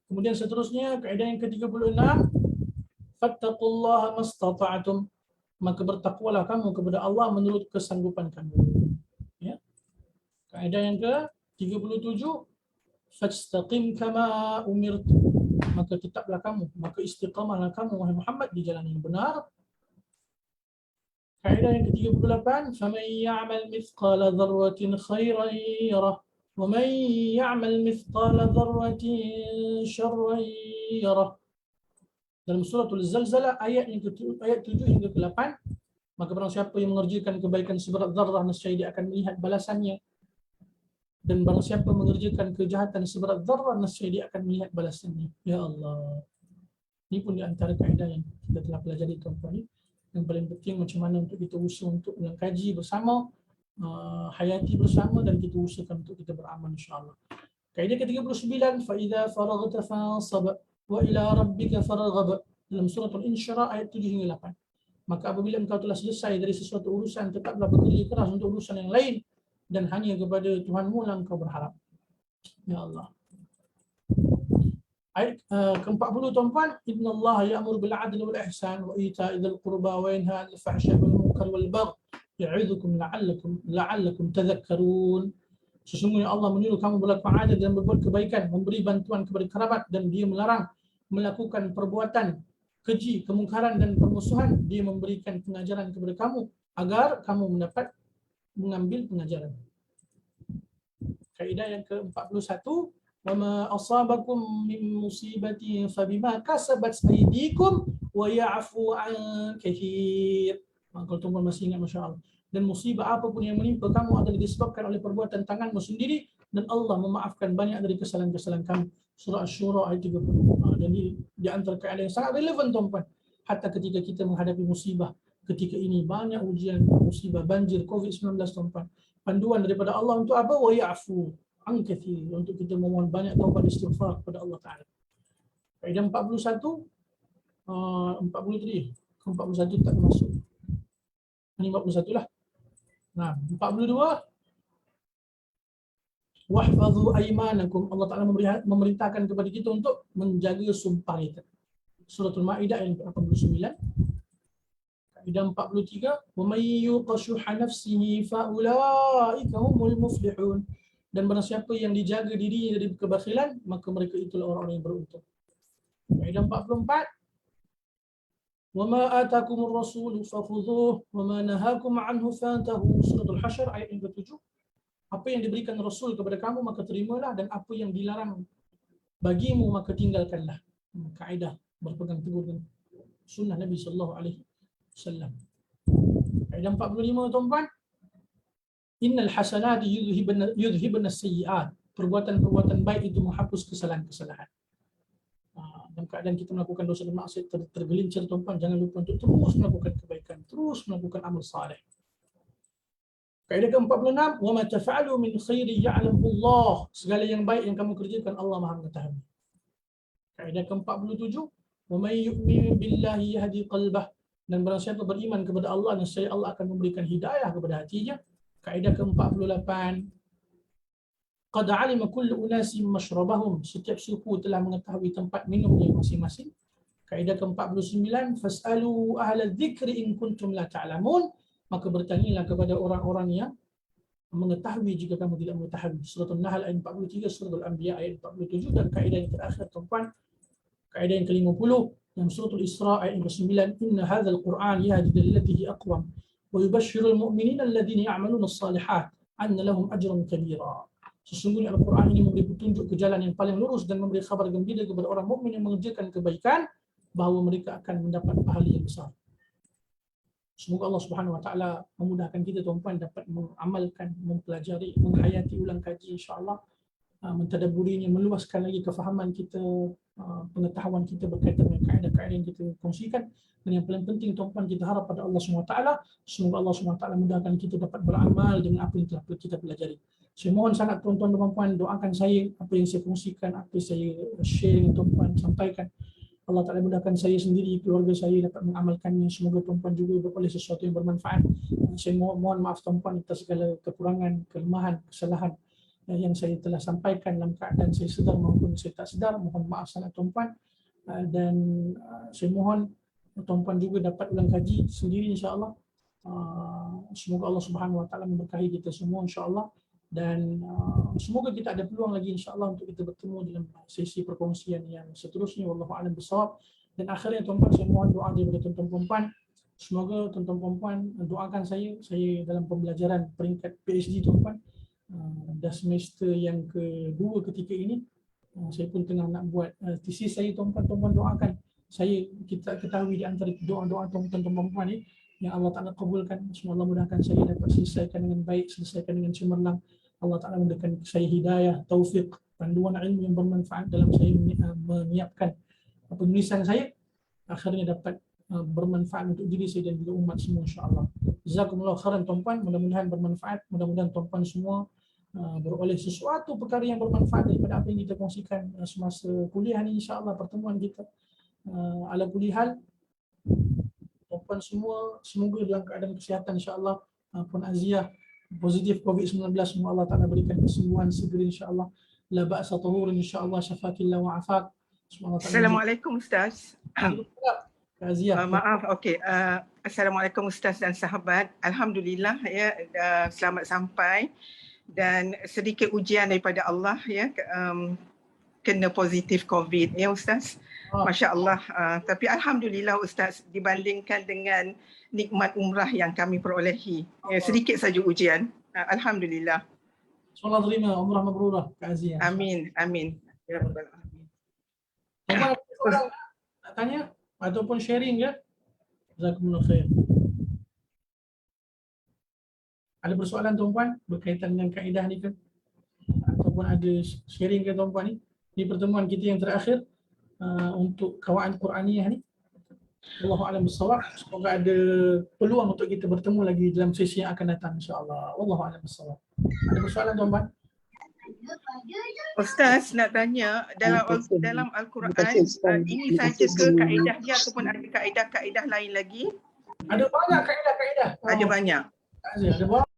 Kemudian seterusnya, kaedah yang ke-36, fattaqullaha mastata'tum. Maka bertakwalah kamu kepada Allah menurut kesanggupan kamu. Ya. Kaedah yang ke-37, fastaqim kama umirtu. Maka tetaplah kamu, maka istiqamahlah kamu wahai Muhammad di jalan yang benar. Kaedah yang ke-38, faman ya'mal mithqala dzarratin khairan yarah wa man ya'mal mithqala dzarratin syarran yarah. Dalam surah Al-Zalzalah ayat 7 hingga ke-8, maka barang siapa yang mengerjakan kebaikan seberat zarrah, nescaya dia akan melihat balasannya. Dan barang siapa mengerjakan kejahatan seberat zarrah, nescaya dia akan melihat balasannya. Ya Allah. Ini pun di antara kaedah yang kita telah pelajari, tuan-tuan. Yang paling penting macam mana untuk kita usaha untuk mengkaji bersama, hayati bersama, dan kita usahakan untuk kita beramal, insya-Allah. Kaedah ke-39, fa idza faraghta fansab wa ila rabbika farghab dalam surah Al-Insyirah ayat 7 hingga 8. Maka apabila engkau telah selesai dari sesuatu urusan, tetaplah bekerja keras untuk urusan yang lain, dan hanya kepada Tuhanmu lah engkau berharap. Ya Allah. Ayat ke-40, tuan-tuan, innallaha ya'muru bil 'adli wal ihsan wa ita'i dzil qurba wa yanha 'anil fahsya'i wal munkar wal baghi ya'idzukum la'allakum tadhakkarun. Sesungguhnya Allah menyuruh kamu berlaku adil dan berbuat kebaikan, memberi bantuan kepada kerabat, dan dia melarang melakukan perbuatan keji, kemungkaran dan permusuhan. Dia memberikan pengajaran kepada kamu agar kamu mendapat mengambil pengajaran. Kaedah yang ke-41, wa ma asabakum min musibatin fabima kasabat aydikum wa ya'fu 'an katsir. Kalau tuan-tuan masih ingat, masya-Allah. Dan musibah apapun yang menimpa kamu adalah disebabkan oleh perbuatan tanganmu sendiri, dan Allah memaafkan banyak dari kesalahan-kesalahan kamu. Surah Asy-Syura ayat 30. Dan di antara keadaan yang sangat relevan, tuan-tuan, hatta ketika kita menghadapi musibah ketika ini, banyak ujian, musibah, banjir, COVID-19, tuan-tuan. Panduan daripada Allah untuk apa? Wa ya'fu an katsir, untuk kita memohon banyak taubat istighfar kepada Allah Taala. Kaedah 41, 40 tadi. 41 tak masuk. Ini 41 lah. Nah, 42, wahfadhu aymanakum. Allah Taala memerintahkan kepada kita untuk menjaga sumpah kita. Surah Al-Maidah ayat 89. Kaedah 43, wa may yuqa shuhha nafsihi fa ulaika humul muflihun. Dan barang siapa yang dijaga dirinya dari kebakhilan, maka mereka itulah orang-orang yang beruntung. Kaedah 44. وَمَا آتَاكُمُ الرَّسُولُ فَخُذُوهُ وَمَا نَهَاكُمْ عَنْهُ فَانْتَهُوا. Surah Al-Hasyr ayat yang ke-7. Apa yang diberikan Rasul kepada kamu maka terimalah, dan apa yang dilarang bagimu maka tinggalkanlah. Kaedah berpegang teguh dengan sunnah Nabi sallallahu alaihi wasallam. Kaedah 45 tuan-tuan. Innal hasanati yudhibna as-sayyi'at. Perbuatan-perbuatan baik itu menghapus kesalahan-kesalahan. Dalam keadaan kita melakukan dosa dan maksiat tergelincir tuan-tuan, jangan lupa untuk terus melakukan kebaikan, terus melakukan amal saleh. Kaedah ke-46, wa ma taf'alu min khairin ya'lamuhu Allah. Segala yang baik yang kamu kerjakan Allah Maha mengetahui. Kaedah ke-47, wa may yu'min billahi yahdi qalbah. Dan barang siapa beriman kepada Allah, nescaya Allah akan memberikan hidayah kepada hatinya. Kaedah ke-48, qad 'alima kullu unasin mashrabahum. Setiap suku telah mengetahui tempat minumnya masing-masing. Kaedah ke-49, fas'alu ahla dzikri in kuntum la ta'lamun. Maka bertanyalah kepada orang-orang yang mengetahui jika kamu tidak mengetahui. Surah An-Nahl ayat 43, Surah Al-Anbiya ayat 47, dan kaedah yang terakhir tuan-tuan, kaedah yang ke-50 yang Surah Al-Isra ayat yang ke-9, inna hadzal Qur'an yahdi lillati hi aqwam wa yubashshirul mu'minina alladhina ya'maluna as-salihat anna lahum ajran kabira. Sesungguhnya Al-Quran ini memberi petunjuk ke jalan yang paling lurus dan memberi kabar gembira kepada orang mukmin yang mengerjakan kebaikan bahawa mereka akan mendapat pahala yang besar. Semoga Allah Subhanahu Wa Taala memudahkan kita tuan-tuan dapat mengamalkan, mempelajari, menghayati ulang kaji insya-Allah, mentadabburinya, meluaskan lagi kefahaman kita, pengetahuan kita berkaitan dengan kaedah-kaedah yang kita kongsikan. Dan yang paling penting tuan-tuan, kita harap pada Allah Subhanahu Wa Taala, semoga Allah Subhanahu Wa Taala mudahkan kita dapat beramal dengan apa yang telah kita pelajari. Saya mohon sangat tuan-tuan dan puan-puan doakan saya, apa yang saya kongsikan, apa yang saya share dengan tuan-tuan, sampaikan. Allah Ta'ala mudahkan saya sendiri, keluarga saya dapat mengamalkannya. Semoga tuan-tuan juga beroleh sesuatu yang bermanfaat. Saya mohon maaf tuan-tuan atas segala kekurangan, kelemahan, kesalahan yang saya telah sampaikan dalam keadaan saya sedar maupun saya tak sedar. Mohon maaf sangat tuan-tuan. Dan saya mohon tuan-tuan juga dapat ulang kaji sendiri insya-Allah. Semoga Allah Subhanahu Wa Ta'ala memberkahi kita semua insya-Allah. Dan semoga kita ada peluang lagi insya-Allah untuk kita bertemu dalam sesi perkongsian yang seterusnya. Wallahu a'lam bishawab. Dan akhirnya tuan-tuan, saya mohon doa daripada tuan-tuan puan-puan. Semoga tuan-tuan puan-puan doakan saya dalam pembelajaran peringkat PhD tuan-tuan. Dah semester yang kedua ketika ini. Saya pun tengah nak buat tesis saya tuan-tuan doakan. Kita ketahui di antara doa-doa tuan-tuan puan-puan ni yang Allah Ta'ala kabulkan. Semoga Allah mudahkan saya dapat selesaikan dengan baik, selesaikan dengan cemerlang. Allah Ta'ala memberikan saya hidayah, taufik, panduan ilmu yang bermanfaat dalam saya menyiapkan penulisan saya. Akhirnya dapat bermanfaat untuk diri saya dan juga umat semua insya-Allah. Jazakumullah khairan tuan-tuan, mudah-mudahan bermanfaat, mudah-mudahan tuan-tuan semua beroleh sesuatu perkara yang bermanfaat daripada apa yang kita kongsikan semasa kuliah ni insya-Allah, pertemuan kita. Ala kulli hal, tuan-tuan semua semoga dalam keadaan kesihatan insya-Allah. Puan Aziah positif COVID-19, semoga Allah Ta'ala berikan kesembuhan segera insya-Allah. La ba'sa tahurin insya-Allah, syafakillah wa afak. Assalamualaikum Ustaz. Aziah. Maaf, okey. Assalamualaikum Ustaz dan sahabat. Alhamdulillah ya, selamat sampai dan sedikit ujian daripada Allah ya, kena positif COVID ya Ustaz. Masya Allah. Tapi Alhamdulillah Ustaz, dibandingkan dengan nikmat umrah yang kami perolehi, sedikit saja ujian. Alhamdulillah. Semoga terima umrah mabrurah Kak Aziah. Amin, amin. Ya Rabbal Alamin. Nak tanya ataupun sharing ya? Jazakumullah khair. Ada persoalan tuan-puan berkaitan dengan kaedah ni ke? Ataupun ada sharing ke tuan-puan ni? Di pertemuan kita yang terakhir untuk kawan Quraniyah ni. Wallahu a'lam bishawab. Semoga ada peluang untuk kita bertemu lagi dalam sesi yang akan datang insya-Allah. Wallahu a'lam bishawab. Ada persoalan tuan-puan? Ustaz nak tanya, dalam Al-Quran ini saja ke kaedahnya ataupun ada kaedah-kaedah lain lagi? Ada banyak kaedah-kaedah. Ada banyak. Ada banyak.